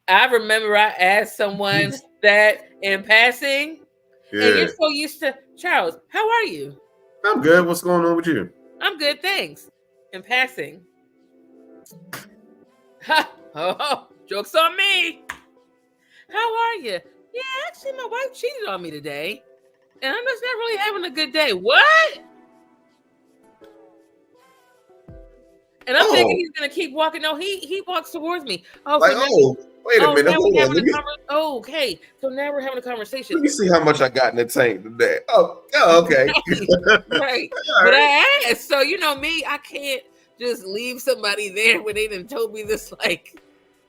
I remember I asked someone that in passing, and you're so used to, Charles, how are you? I'm good. What's going on with you? I'm good, thanks. In passing. Joke's on me. How are you? Yeah, actually, my wife cheated on me today, and I'm just not really having a good day. What? And I'm thinking he's gonna keep walking. No, he walks towards me. Oh, like, so wait a minute. Hold on. Okay, so now we're having a conversation. Let me see how much I got in the tank today. Oh, okay. Right. But I asked. So you know me, I can't just leave somebody there when they done told me this like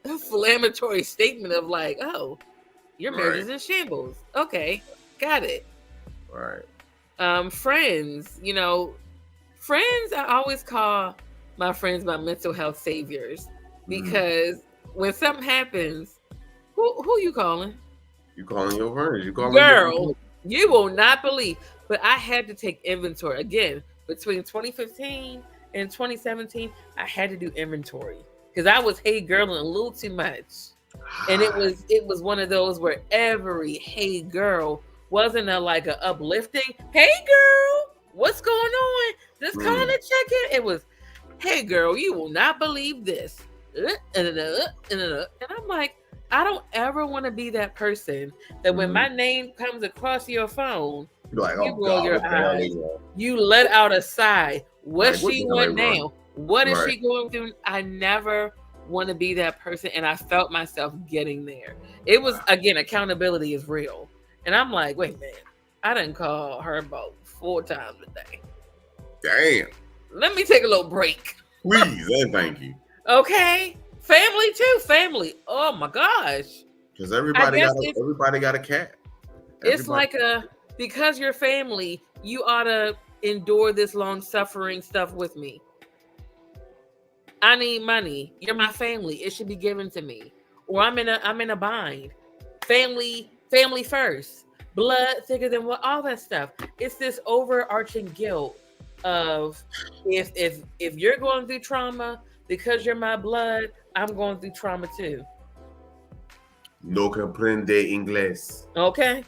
inflammatory statement of like, oh, your marriage is in shambles. Okay, got it. All right. Friends, you know, friends. I always call my friends my mental health saviors because when something happens, who you calling? You calling your friends? You calling girl? You will not believe. But I had to take inventory again between 2015 and 2017. I had to do inventory because I was hey girling a little too much, and it was one of those where every hey girl wasn't like a uplifting hey girl, what's going on? Just calling to check in. It was hey girl, you will not believe this, and I'm like, I don't ever want to be that person that when my name comes across your phone, like, you roll your eyes, you let out a sigh. What's she want now? What is she going through? I never want to be that person, and I felt myself getting there. It was, again, accountability is real. And I'm like, wait, man, I didn't call her about 4 times a day. Damn. Let me take a little break. Please, and thank you. Okay. Family too. Family. Oh my gosh. Because everybody got a cat. It's like because you're family, you ought to endure this long suffering stuff with me. I need money. You're my family. It should be given to me. Or I'm in a bind. Family first. Blood thicker than what, all that stuff. It's this overarching guilt of if you're going through trauma because you're my blood, I'm going through trauma too. No comprende inglés. Okay.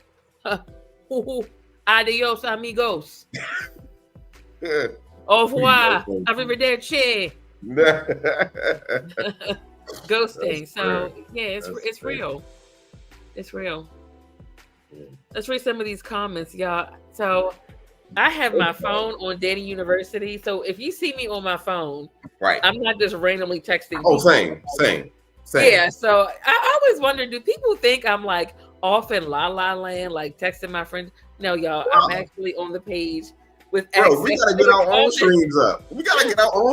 Adios, amigos. Au revoir. Arrivederci. Ghosting. So yeah, it's real. It's real. Let's read some of these comments, y'all. So I have my phone on Dating University. So if you see me on my phone, I'm not just randomly texting. Oh, same. Yeah. So I always wonder, do people think I'm like off in la la land, like texting my friends? No, y'all. I'm actually on the page with. Bro, we gotta get our own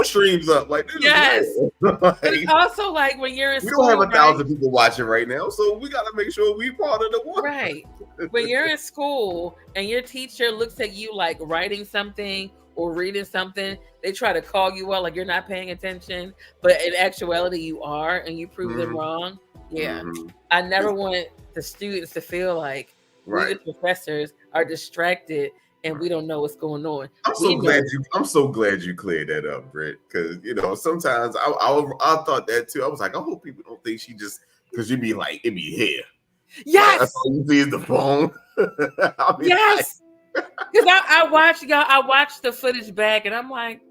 streams up. Like, yes. But it's also like when you're in school. We don't have 1,000 people watching right now, so we gotta make sure we part of the one. Right. When you're in school and your teacher looks at you like writing something or reading something, they try to call you out like you're not paying attention, but in actuality you are, and you prove them wrong. Yeah. I never want the students to feel like we the professors are distracted and we don't know what's going on. I'm so glad you cleared that up, Britt, because sometimes I thought that too. I was like, I hope people don't think she just, because you'd be like, it'd be here. Yes. That's all you see is the phone. Yes. Because I watched the footage back and I'm like,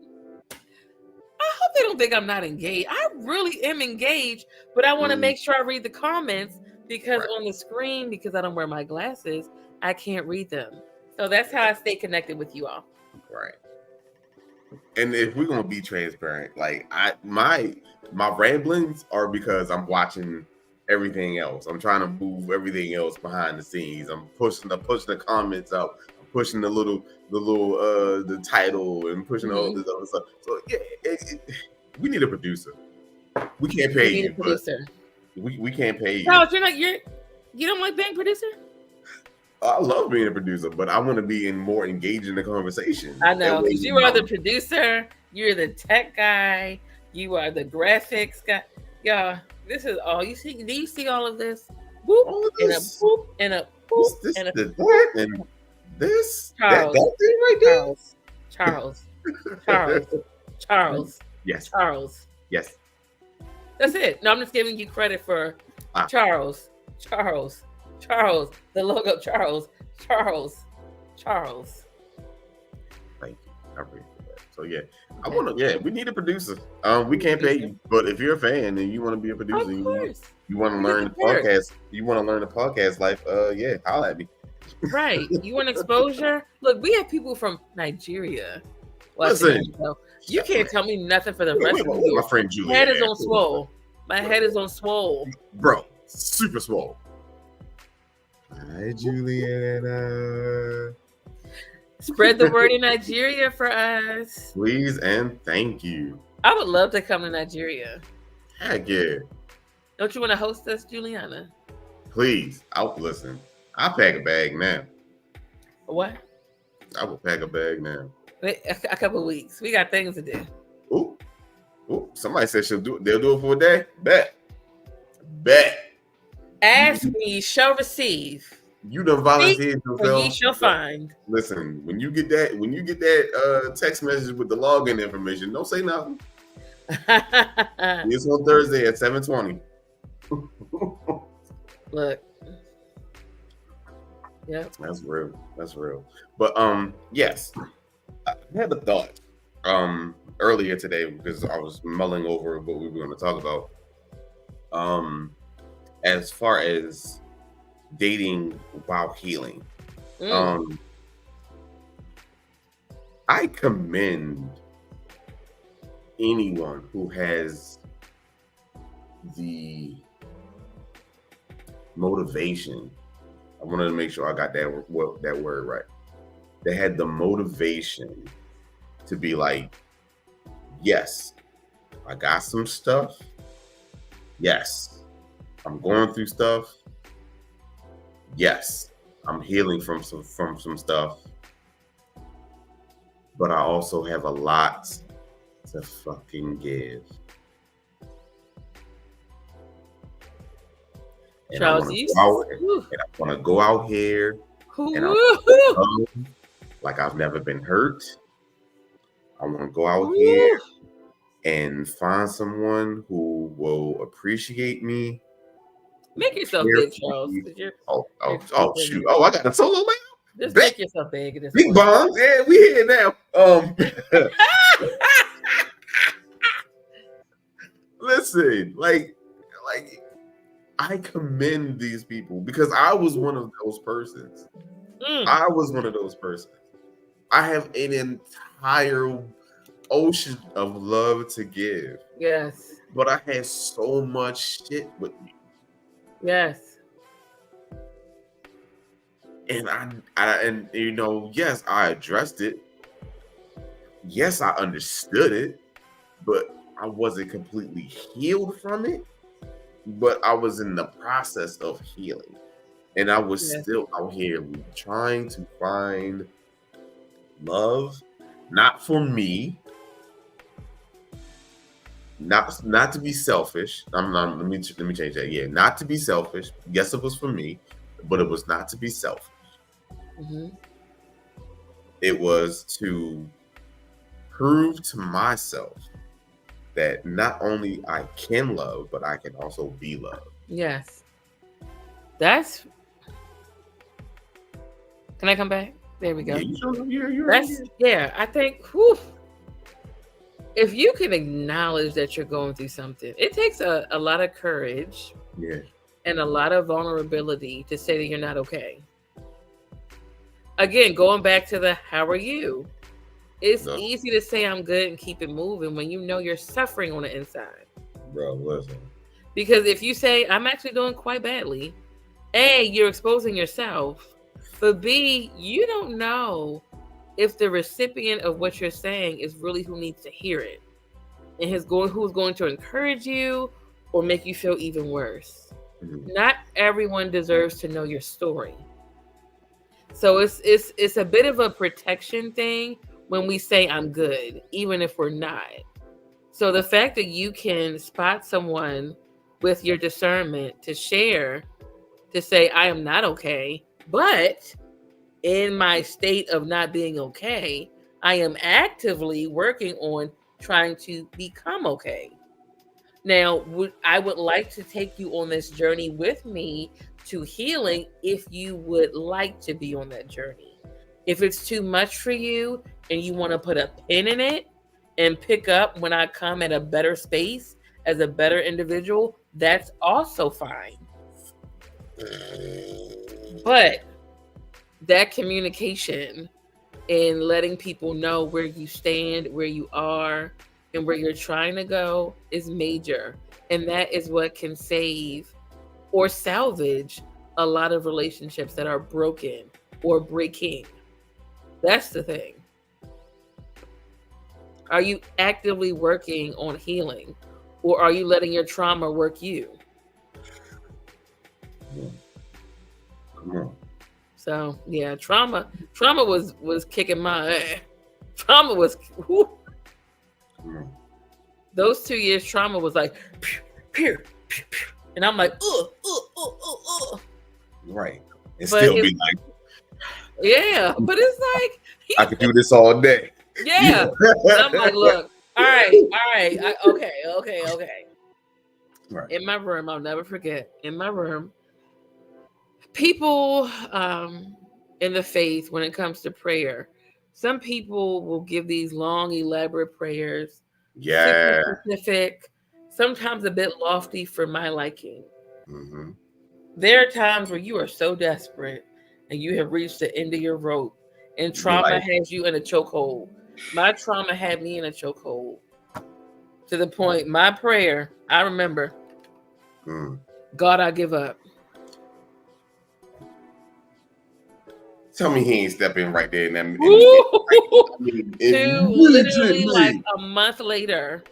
I hope they don't think I'm not engaged. I really am engaged, but I want to make sure I read the comments because on the screen, because I don't wear my glasses, I can't read them. So that's how I stay connected with you all. Right. And if we're gonna be transparent, like my ramblings are because I'm watching everything else. I'm trying to move everything else behind the scenes. I'm pushing the comments up. I'm pushing the title and pushing all this other stuff. So yeah, we need a producer. We can't pay you. Producer. We can't pay you. No, you don't like being producer? I love being a producer, but I want to be more engaged in the conversation. I know, because you are the producer, you're the tech guy, you are the graphics guy. Y'all, this is all you see. Do you see all of this? Boop, all of this. And a boop, and a boop, this, and a boop. That, and this. Charles. That thing right there? Charles. Yes. Charles. Yes. That's it. No, I'm just giving you credit for Charles. The logo, Charles. Thank you. I appreciate that. So yeah, we need a producer. We can't pay you, but if you're a fan and you want to be a producer, you want to learn the podcast. You want to learn the podcast life. Holla at me. Right. You want exposure? Look, we have people from Nigeria. Listen, you can't tell me nothing for the rest of the year. My friend Julia. My head is on swole. My head is on swole. Bro, super swole. Hi, Juliana. Spread the word in Nigeria for us. Please and thank you. I would love to come to Nigeria. Heck yeah. Don't you want to host us, Juliana? Please. Listen. I'll pack a bag now. What? I will pack a bag now. Wait, a couple of weeks. We got things to do. Ooh. Somebody said they'll do it for a day. Bet. Ask me, shall receive. You done volunteered yourself. Ye shall find. Listen, when you get that text message with the login information, don't say nothing. It's on Thursday at 7:20. Look. Yeah. That's real. But yes. I had a thought earlier today because I was mulling over what we were going to talk about. As far as dating while healing. I commend anyone who has the motivation. I wanted to make sure I got that word right. They had the motivation to be like, yes, I got some stuff. Yes, I'm going through stuff. Yes, I'm healing from some stuff. But I also have a lot to fucking give. And I want to go out here and like I've never been hurt. I want to go out here and find someone who will appreciate me. Make yourself big, Charles. Shoot. Oh, I got a solo now. Just make yourself big. Big bombs. Yeah, we here now. Listen, like I commend these people because I was one of those persons. I have an entire ocean of love to give. Yes. But I had so much shit with me. Yes. And yes, I addressed it. Yes, I understood it, but I wasn't completely healed from it. But I was in the process of healing. And I was still out here trying to find love, not for me, not to be selfish. Let me change that. Yeah, not to be selfish. Yes, it was for me, but it was not to be selfish. Mm-hmm. It was to prove to myself that not only I can love, but I can also be loved. Yes. Can I come back? There we go. Yeah, I think, if you can acknowledge that you're going through something, it takes a lot of courage and a lot of vulnerability to say that you're not okay. Again, going back to the how are you? It's easy to say I'm good and keep it moving when you know you're suffering on the inside. Bro, listen. Because if you say, I'm actually doing quite badly, A, you're exposing yourself, but B, you don't know if the recipient of what you're saying is really who needs to hear it and who's going to encourage you or make you feel even worse. Mm-hmm. Not everyone deserves to know your story. So it's a bit of a protection thing when we say I'm good, even if we're not. So the fact that you can spot someone with your discernment to share, to say, I am not okay, but in my state of not being okay, I am actively working on trying to become okay. Now, I would like to take you on this journey with me to healing if you would like to be on that journey. If it's too much for you and you want to put a pin in it and pick up when I come at a better space as a better individual, that's also fine. But that communication and letting people know where you stand, where you are, and where you're trying to go is major. And that is what can save or salvage a lot of relationships that are broken or breaking. That's the thing. Are you actively working on healing, or are you letting your trauma work you? Come on. So yeah, trauma was kicking my ass. Trauma was whew. Those 2 years, trauma was like pew, pew, pew, pew. And I'm like, right. And still be like, yeah, but it's like I could do this all day. Yeah. I'm like, look, all right. Okay. Right. In my room, I'll never forget. In my room, people in the faith, when it comes to prayer, some people will give these long, elaborate prayers. Yeah. Super specific, sometimes a bit lofty for my liking. Mm-hmm. There are times where you are so desperate and you have reached the end of your rope and trauma has you in a chokehold. My trauma had me in a chokehold to the point, my prayer, I remember, God, I give up. Tell me he ain't stepping right there. Literally like a month later,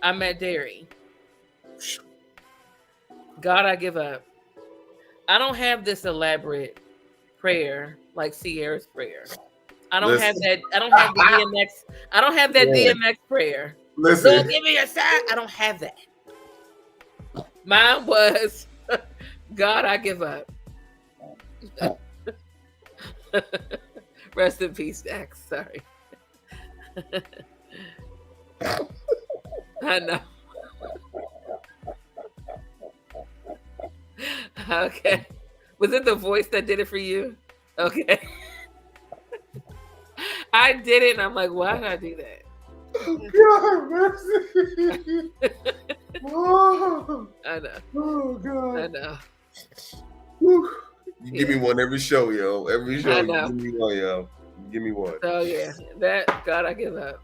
I met Derry. God, I give up. I don't have this elaborate prayer like Sierra's prayer. I don't have that. I don't have the DMX. I don't have that DMX prayer. Listen, Lord, give me a sign. I don't have that. Mine was, God, I give up. Rest in peace, Dax. Sorry. I know. Okay. Was it the voice that did it for you? Okay. I did it, and I'm like, why did I do that? Oh, I know. Oh, God. I know. Whew. You give me one every show, yo. Every show, I know. You give me one, yo. Give me one. So, yeah. That, God, I give up.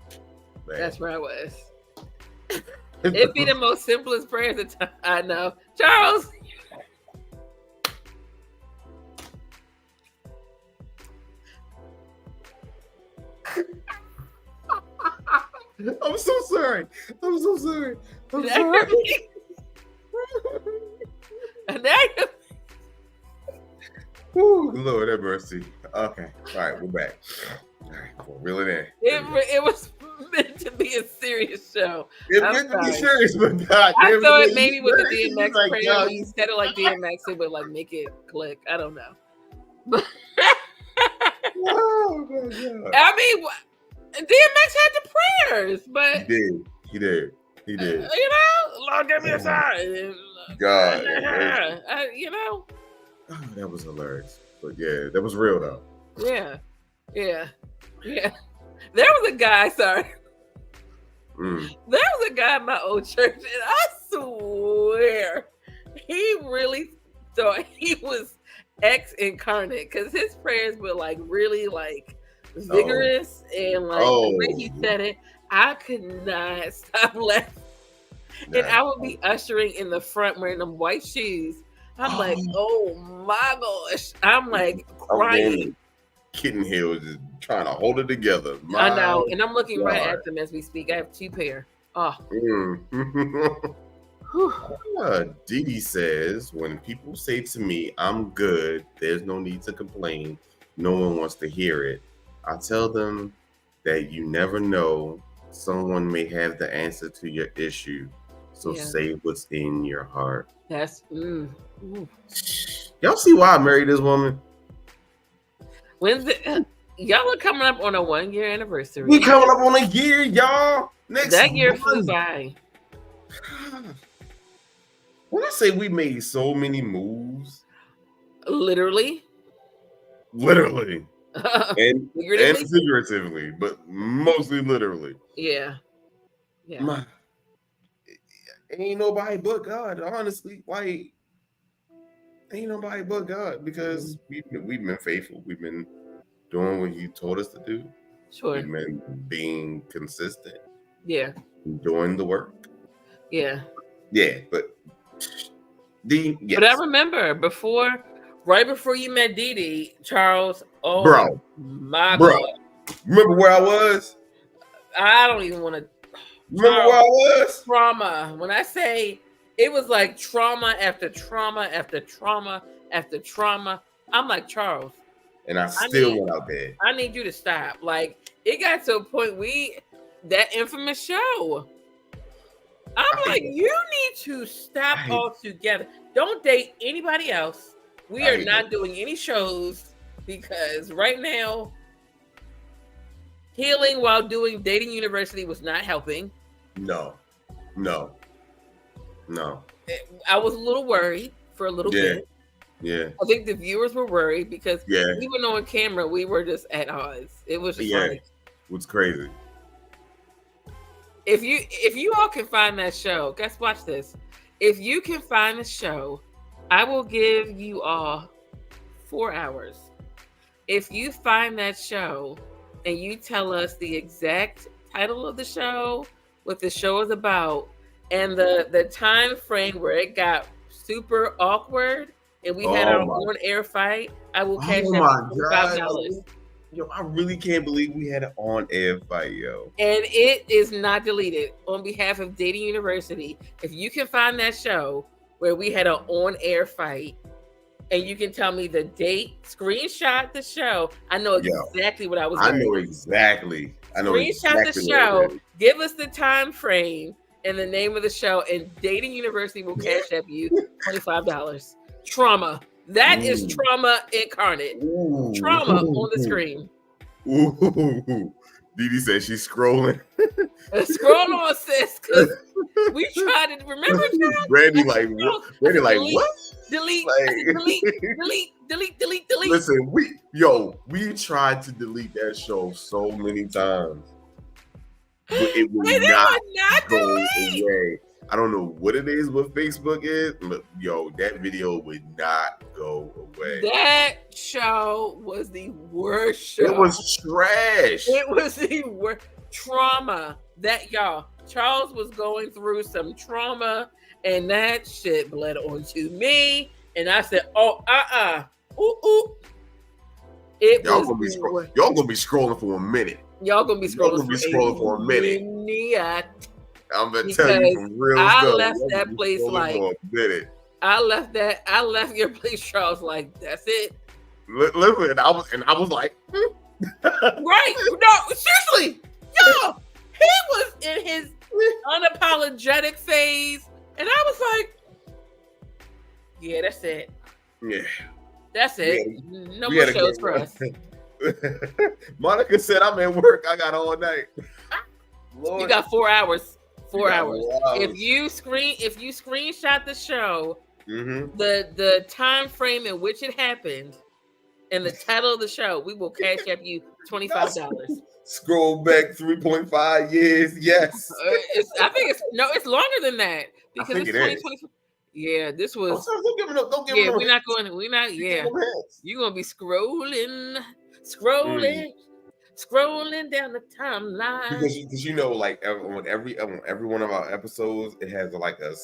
Man. That's where I was. It'd be the most simplest prayer at the time. I know. Charles! I'm so sorry. I'm sorry. Ooh, Lord have mercy. Okay. All right, we're back. All right, we'll reel it in. It was meant to be a serious show. It meant to be serious, but God, I thought it maybe with the DMX prayer, when you said it like DMX, it would like make it click. I don't know. But oh my God. I mean, DMX had the prayers, but he did. You know, Lord, give me a sign. God, you know. Oh, that was hilarious, but yeah, that was real though. Yeah. There was a guy. Sorry. There was a guy in my old church, and I swear he really thought he was X incarnate, because his prayers were like really like vigorous and like the way he said it, I could not stop laughing. And I would be ushering in the front wearing them white shoes. I'm like, oh my gosh. I'm like crying. Kitten heels just trying to hold it together. I know. And I'm looking right at them as we speak. I have 2 pair. Didi says, when people say to me, I'm good, there's no need to complain. No one wants to hear it. I tell them that you never know. Someone may have the answer to your issue. So say what's in your heart. That's Y'all see why I married this woman? When's it? Y'all are coming up on a 1-year anniversary. We coming up on a year, y'all. That year flew by. When I say we made so many moves, literally. and figuratively, but mostly literally. Yeah. Ain't nobody but God, honestly. Like, ain't nobody but God, because we've been faithful. We've been doing what He told us to do. Sure. We've been being consistent. Yeah. Doing the work. Yeah. Yeah, but yes. But I remember right before you met Dee, Charles. Oh, bro, God. Remember where I was? I don't even want to. Remember where I was? Trauma. When I say it was like trauma after trauma after trauma after trauma, I'm like, Charles. And I still went out there. I need you to stop. Like, it got to a point that infamous show. I'm like, you need to stop altogether. Don't date anybody else. We are not doing any shows, because right now, healing while doing Dating University was not helping. No. I was a little worried for a little bit. Yeah. I think the viewers were worried because even on camera, we were just at odds. It was just like, what's crazy. If you all can find that show, guys, watch this. If you can find the show, I will give you all 4 hours. If you find that show and you tell us the exact title of the show, what the show is about, and the time frame where it got super awkward and we had our own air fight, I will cash out $5. Yo, I really can't believe we had an on-air fight, yo. And it is not deleted. On behalf of Dating University, if you can find that show where we had an on-air fight, and you can tell me the date, screenshot the show, I know exactly what I was doing. I know exactly. Screenshot the show, give us the time frame and the name of the show, and Dating University will cash up you $25. Trauma. That is trauma incarnate. Trauma on the screen. Didi said she's scrolling. Scroll on, sis, because we tried to remember. Randy like what? Delete. Delete. Listen, we tried to delete that show so many times, but it would not go away. I don't know what it is, what Facebook is, but that video would not go away. That show was the worst show. It was trash. It was the worst trauma. Charles was going through some trauma, and that shit bled onto me. And I said, Y'all gonna be scrolling for a minute. Y'all gonna be scrolling for a minute. I'm gonna tell you some real stuff. I left that place like I left your place, Charles. Like, that's it. Listen, I was like, right? No, seriously, he was in his unapologetic phase, and I was like, yeah, that's it. Yeah, that's it. No more shows for us. Monica said, "I'm at work. I got all night." Lord. You got 4 hours. 4 hours. If you screenshot the show, the time frame in which it happened, and the title of the show, we will cash up you $25. Scroll back 3.5 years. Yes. I think it's longer than that, because it's 2024. Yeah, this was. Don't give it up. Don't give it up. We're not going. We're not. Yeah, you're gonna be scrolling down the timeline, because like on every one of our episodes, it has like a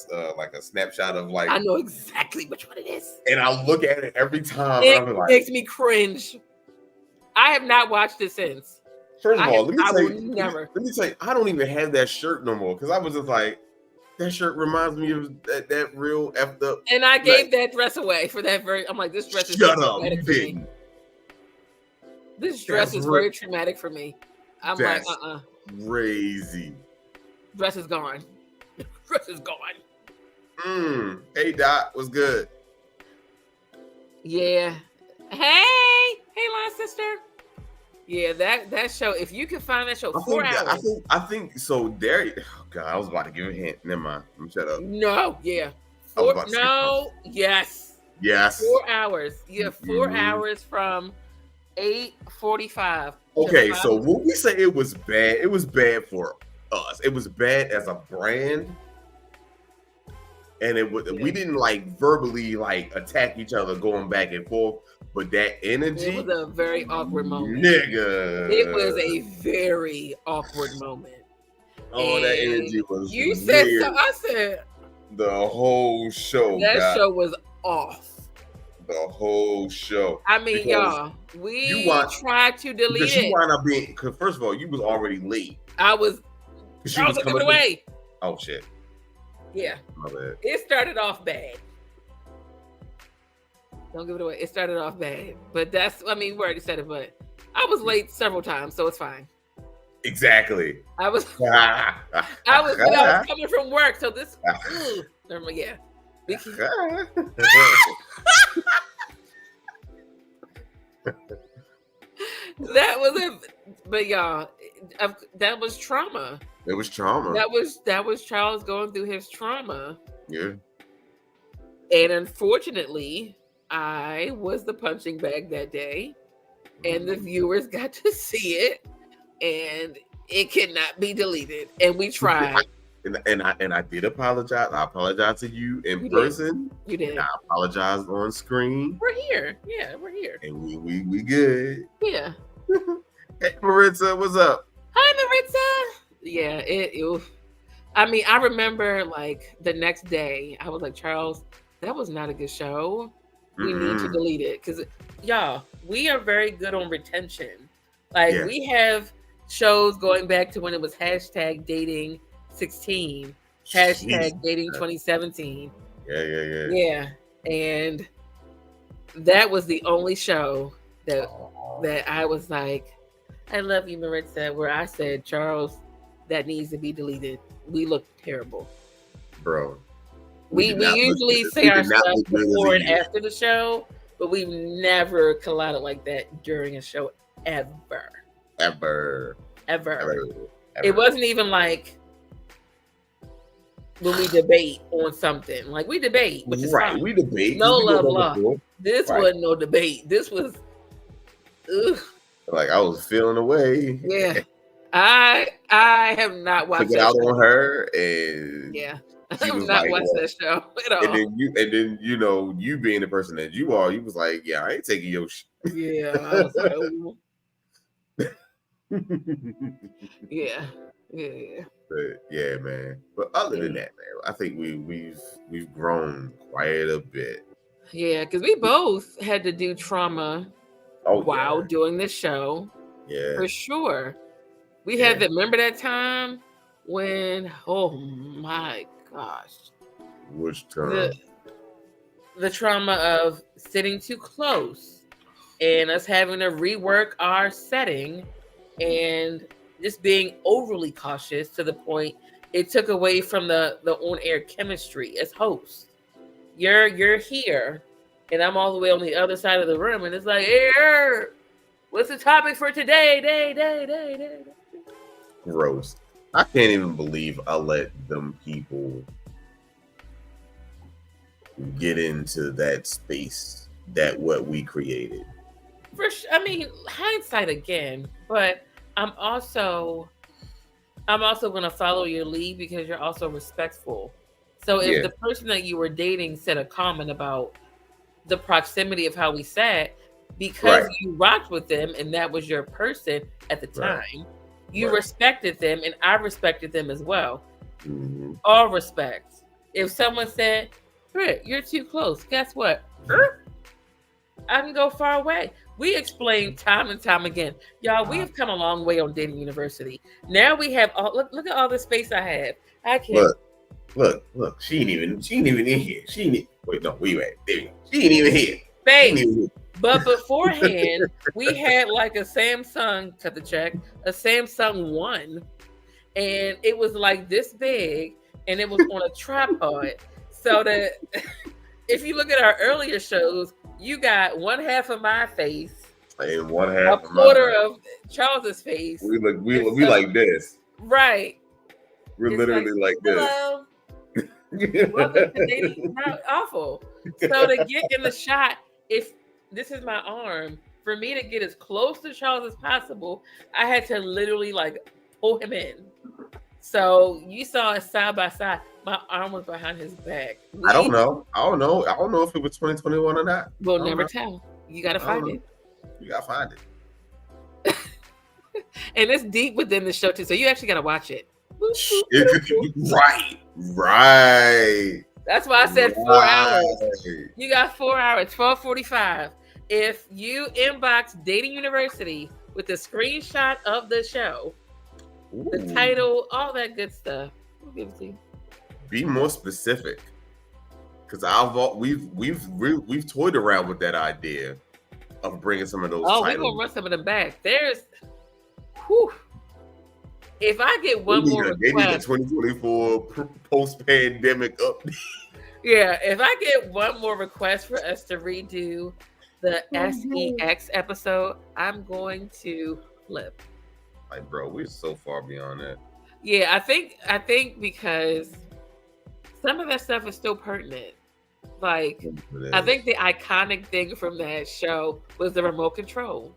snapshot of like. I know exactly which one it is, and I look at it every time. It makes me cringe. I have not watched it since. First of all, let me tell you, I don't even have that shirt no more, because I was just like, that shirt reminds me of that real effed up. And I gave that dress away for that I'm like, this dress is traumatic for me. This dress is very traumatic for me. I'm like, crazy. Dress is gone. Dress is gone. Hey Dot, what's good? Yeah. Hey, line sister. Yeah, that show. If you can find that show, 4 hours. I think so. There. Oh God, I was about to give a hint. Never mind. Let me shut up. No. Yeah. Yes. 4 hours. You have 4 hours from 8:45. Okay, so when we say it was bad for us. It was bad as a brand. And we didn't like verbally like attack each other going back and forth, but that energy. It was a very awkward moment. Nigga. It was a very awkward moment. Oh, and that energy was you said weird. so. I said the whole show. That show was off. The whole show. I mean, y'all, we tried to delete because you wound up being. Because first of all, you was already late. I was coming away. Oh shit. Yeah. My bad. It started off bad. Don't give it away. It started off bad. But we already said it, but I was late several times, so it's fine. Exactly. I was coming from work, so this yeah. That was it. But y'all, that was trauma. It was trauma. That was Charles going through his trauma. Yeah. And unfortunately, I was the punching bag that day, and the viewers got to see it, and it cannot be deleted. And we tried. And I did apologize. I apologized to you in person. You did. I apologized on screen. We're here. Yeah, we're here. And we good. Yeah. Hey, Maritza, what's up? Hi, Maritza. Yeah, I remember like the next day, I was like, Charles, that was not a good show. We need to delete it. Because, y'all, we are very good on retention. Like, we have shows going back to when it was hashtag dating 16, hashtag dating 2017. Yeah. And that was the only show that I was like, I love you, Maritza, where I said, Charles, that needs to be deleted. We look terrible. Bro. We usually say our stuff before and after the show, but we've never collided like that during a show ever. It wasn't even like when we debate on something. Like we debate, which is fine. We debate. No love lost. This wasn't no debate. This was like I was feeling away. Yeah. I have not watched Took it out on her and I have not watched that show at all. And then you being the person that you are, you was like, yeah, I ain't taking your shit. Yeah. I was like, oh. Yeah. But yeah, man. But other than that, man, I think we've grown quite a bit. Yeah, because we both had to do trauma while doing this show. Yeah. For sure. We had that. Remember that time when? Oh my gosh! Which time? The trauma of sitting too close and us having to rework our setting and just being overly cautious to the point it took away from the on-air chemistry as hosts. You're here, and I'm all the way on the other side of the room, and it's like, hey, what's the topic for today? Day. Gross. I can't even believe I let them people get into that space that what we created. Hindsight again, but I'm also going to follow your lead because you're also respectful. So if the person that you were dating said a comment about the proximity of how we sat, because you rocked with them and that was your person at the time, you respected them and I respected them as well. Mm-hmm. All respect. If someone said, Britt, you're too close, guess what? I can go far away. We explain time and time again. Y'all, we have come a long way on Dating University. Now we have look at all the space I have. I can't look. She ain't even in here. She ain't there you go. She ain't even here. Babe. But beforehand, we had like a Samsung, cut the check, a Samsung 1, and it was like this big, and it was on a tripod. So that if you look at our earlier shows, you got one half of my face and one half, a quarter of Charles's face. We like this, right? We're literally like this. Hello. Welcome to dating. Not awful. So to get in the shot, if this is my arm, for me to get as close to Charles as possible, I had to literally like pull him in. So you saw us side by side. My arm was behind his back. I don't know if it was 2021 or not. We'll never tell. You gotta find it. You gotta find it. And it's deep within the show too, so you actually gotta watch it. Right. That's why I said 4 hours. You got 4 hours, 12:45. If you inbox Dating University with a screenshot of the show, the title, all that good stuff, we'll give it to you. Be more specific, because we've toyed around with that idea of bringing some of those. Oh, we're gonna run some of them back. If I get one more request, they need a 2024 post-pandemic update. Yeah, if I get one more request for us to redo the SEX episode, I'm going to flip. Like, bro, we're so far beyond that. Yeah, I think because some of that stuff is still pertinent. Like, I think the iconic thing from that show was the remote control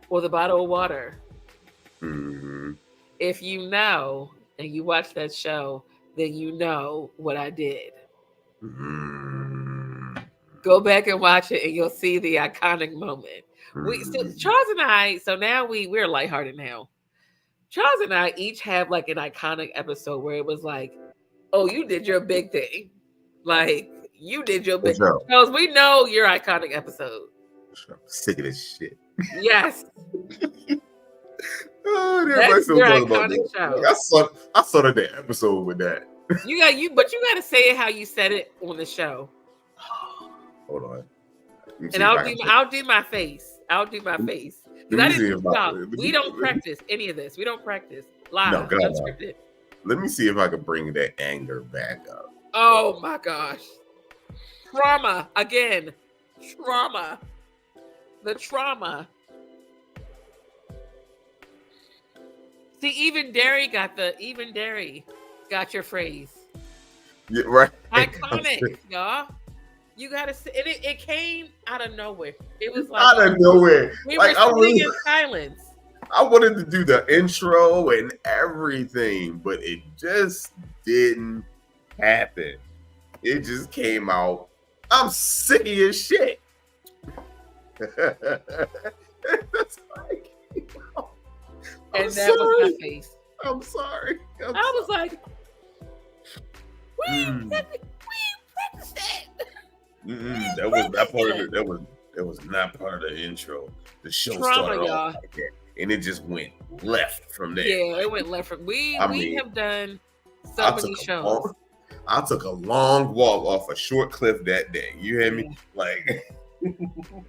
or the bottle of water. Mm-hmm. If you know and you watch that show, then you know what I did. Mm-hmm. Go back and watch it, and you'll see the iconic moment. Charles and I. So now we're lighthearted now. Charles and I each have like an iconic episode where it was like, "Oh, you did your big thing." Like, you did your big thing. Charles, we know your iconic episode. I'm sick of this shit. Yes. That's your iconic show. I saw that episode with that. But you gotta say it how you said it on the show. Hold on. And I'll do my face. I'll do my face. We don't practice any of this. We don't practice live. Unscripted. Let me see if I can bring that anger back up. Oh my gosh. Trauma again. Trauma. The trauma. See, even Derry got your phrase. Yeah, right. Iconic, y'all. You gotta say it came out of nowhere. It was like out of nowhere. We were sitting in silence. I wanted to do the intro and everything, but it just didn't happen. It just came out. I'm sick of your shit. That's like, and that was my face. I'm sorry. I was like, we practiced that. That was not part of it. That was not part of the intro. The show started off like that, and it just went left from there. Yeah, it went left from. We have done so many shows. I took a long walk off a short cliff that day. You hear me? Like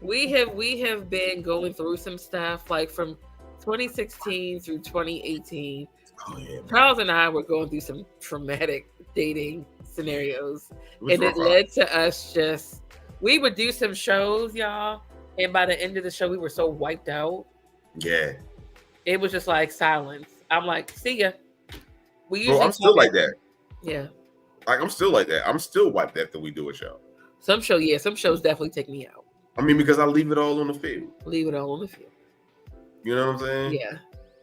we have been going through some stuff like from 2016 through 2018. Oh yeah, Charles and I were going through some traumatic dating scenarios, and it led to us we would do some shows, y'all, and by the end of the show we were so wiped out. Yeah, it was just like silence. I'm like, see ya. I'm still like that. Yeah, like I'm still like that. I'm still wiped after we do a show. Some shows definitely take me out. I mean, because I leave it all on the field. Leave it all on the field. You know what I'm saying? Yeah.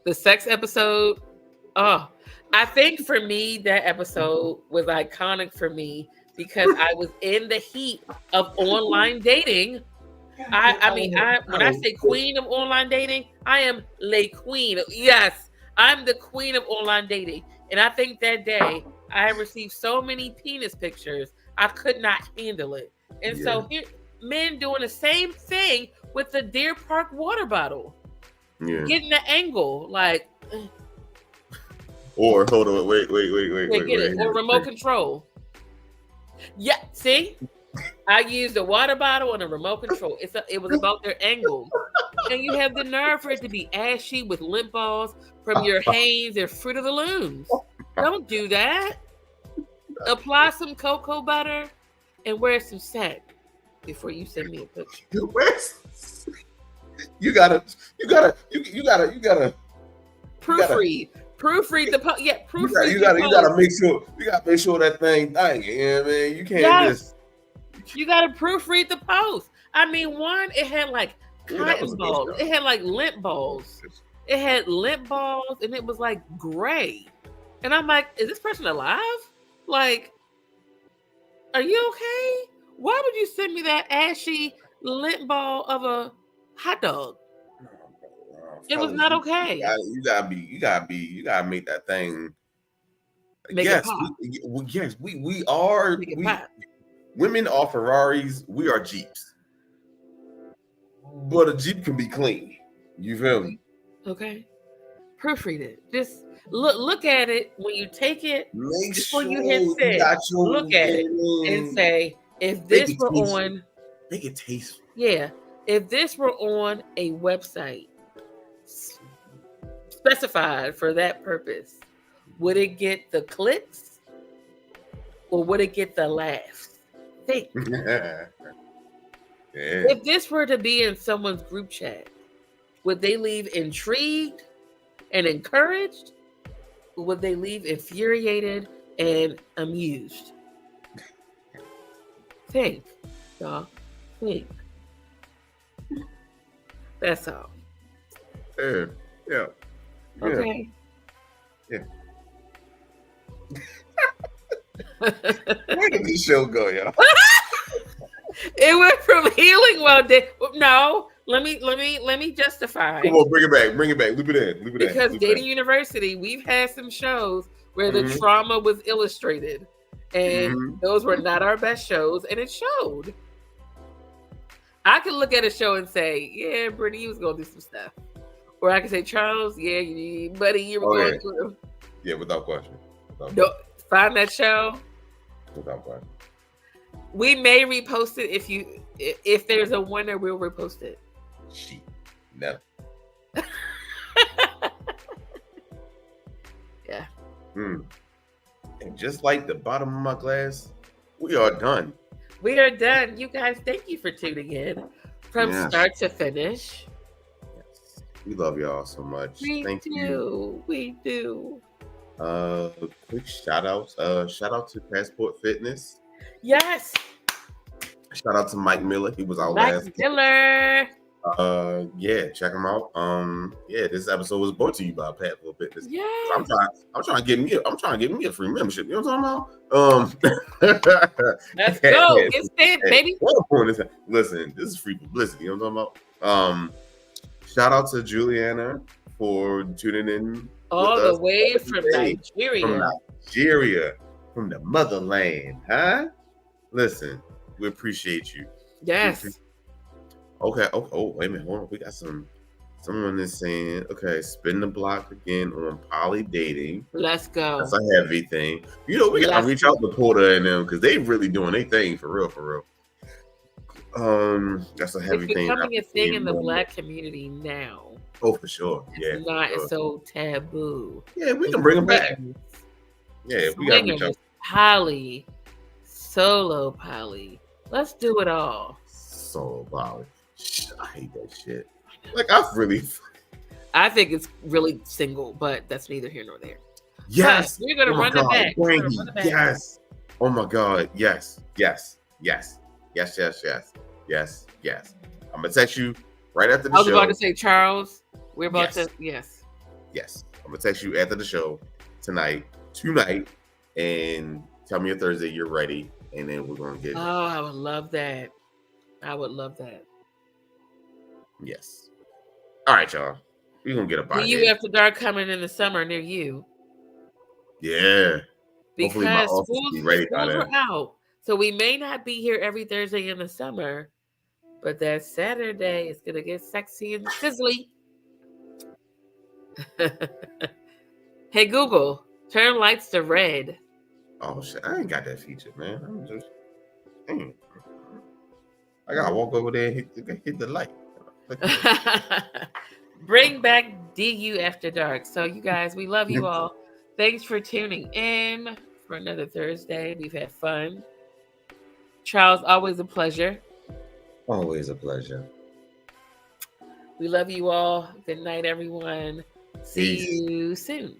The sex episode. Oh, I think for me, that episode was iconic for me because I was in the heat of online dating. When I say queen of online dating, I am la queen. Yes, I'm the queen of online dating. And I think that day I received so many penis pictures, I could not handle it. And so here, men doing the same thing with the Deer Park water bottle. Yeah. Getting the angle, like. Or hold on, wait. Or remote control. Yeah, see? I used a water bottle and a remote control. It was about their angle. And you have the nerve for it to be ashy with lint balls from your Hanes and Fruit of the Looms. Don't do that. Apply some cocoa butter and wear some scent before you send me a picture. You gotta proofread. Proofread the post. Yeah, proofread. You gotta make sure that thing. Yeah, man, you can't just. You gotta proofread the post. I mean, one, it had like cotton balls. It had like lint balls. It had lint balls, and it was like gray. And I'm like, is this person alive? Like, are you okay? Why would you send me that ashy lint ball of a hot dog? It was not okay. You gotta make that thing. Yes, we are. Women are Ferraris. We are Jeeps. But a Jeep can be clean. You feel me? Okay. Proofread it. Just look at it when you take it. Before you hit send, look at it and say, if this were on, make it tasteful. Yeah. If this were on a website specified for that purpose, would it get the clicks or would it get the laughs? Think. Yeah. If this were to be in someone's group chat, would they leave intrigued and encouraged? Or would they leave infuriated and amused? Think, y'all. Think. That's all. Yeah. Okay. Yeah. Where did this show go, y'all? It went from healing well. No, let me justify. Come on, bring it back. Leave it in. Because Dating University, we've had some shows where the trauma was illustrated, and those were not our best shows, and it showed. I could look at a show and say, "Yeah, Brittany, you was going through some stuff," or I could say, "Charles, yeah, buddy, you were going through." Yeah, without question. Find that show. Without question. We may repost it if there's a winner, we'll repost it. Shit, no. Yeah. And just like the bottom of my glass, we are done. We are done. You guys, thank you for tuning in from start to finish. Yes. We love y'all so much. Thank you. We do. Quick shout out to Passport Fitness. Yes. Shout out to Mike Miller. He was our last. Mike Miller. Check him out. This episode was brought to you by Passport Fitness. Yeah. I'm trying to get me a free membership. You know what I'm talking about? Let's go. Get spent, baby. Listen, this is free publicity. You know what I'm talking about? Shout out to Juliana for tuning in. All the way from Nigeria. From the motherland, huh? Listen, we appreciate you. Yes. Okay. Oh, wait a minute. Hold on. We got someone is saying, okay, spin the block again on poly dating. Let's go. That's a heavy thing. You know, we gotta reach out to Porter and them because they really doing their thing for real. That's a heavy thing. It's becoming a thing in the Black community now. Oh, for sure. It's not so taboo. Yeah, we can bring them back. Yeah, we got to reach out. Poly, solo poly. Let's do it all. Solo poly. I hate that shit. Like, I think it's really single, but that's neither here nor there. Yes. But we're going to run it back. Yes. Oh my God. Yes. I'm going to text you right after the show. I was about to say, Charles, we're about to, Yes. I'm going to text you after the show tonight, and tell me on Thursday you're ready, and then we're going to get it. Oh, I would love that. Yes. All right, y'all. We're going to get a bite. You After Dark coming in the summer near you. Yeah. Because schools are out. So we may not be here every Thursday in the summer, but that Saturday is going to get sexy and sizzly. Hey, Google, turn lights to red. Oh, shit. I ain't got that feature, man. I got to walk over there and hit the light. Bring back DU After Dark. So, you guys, we love you all. Thanks for tuning in for another Thursday. We've had fun. Charles, always a pleasure. Always a pleasure. We love you all. Good night, everyone. See you soon.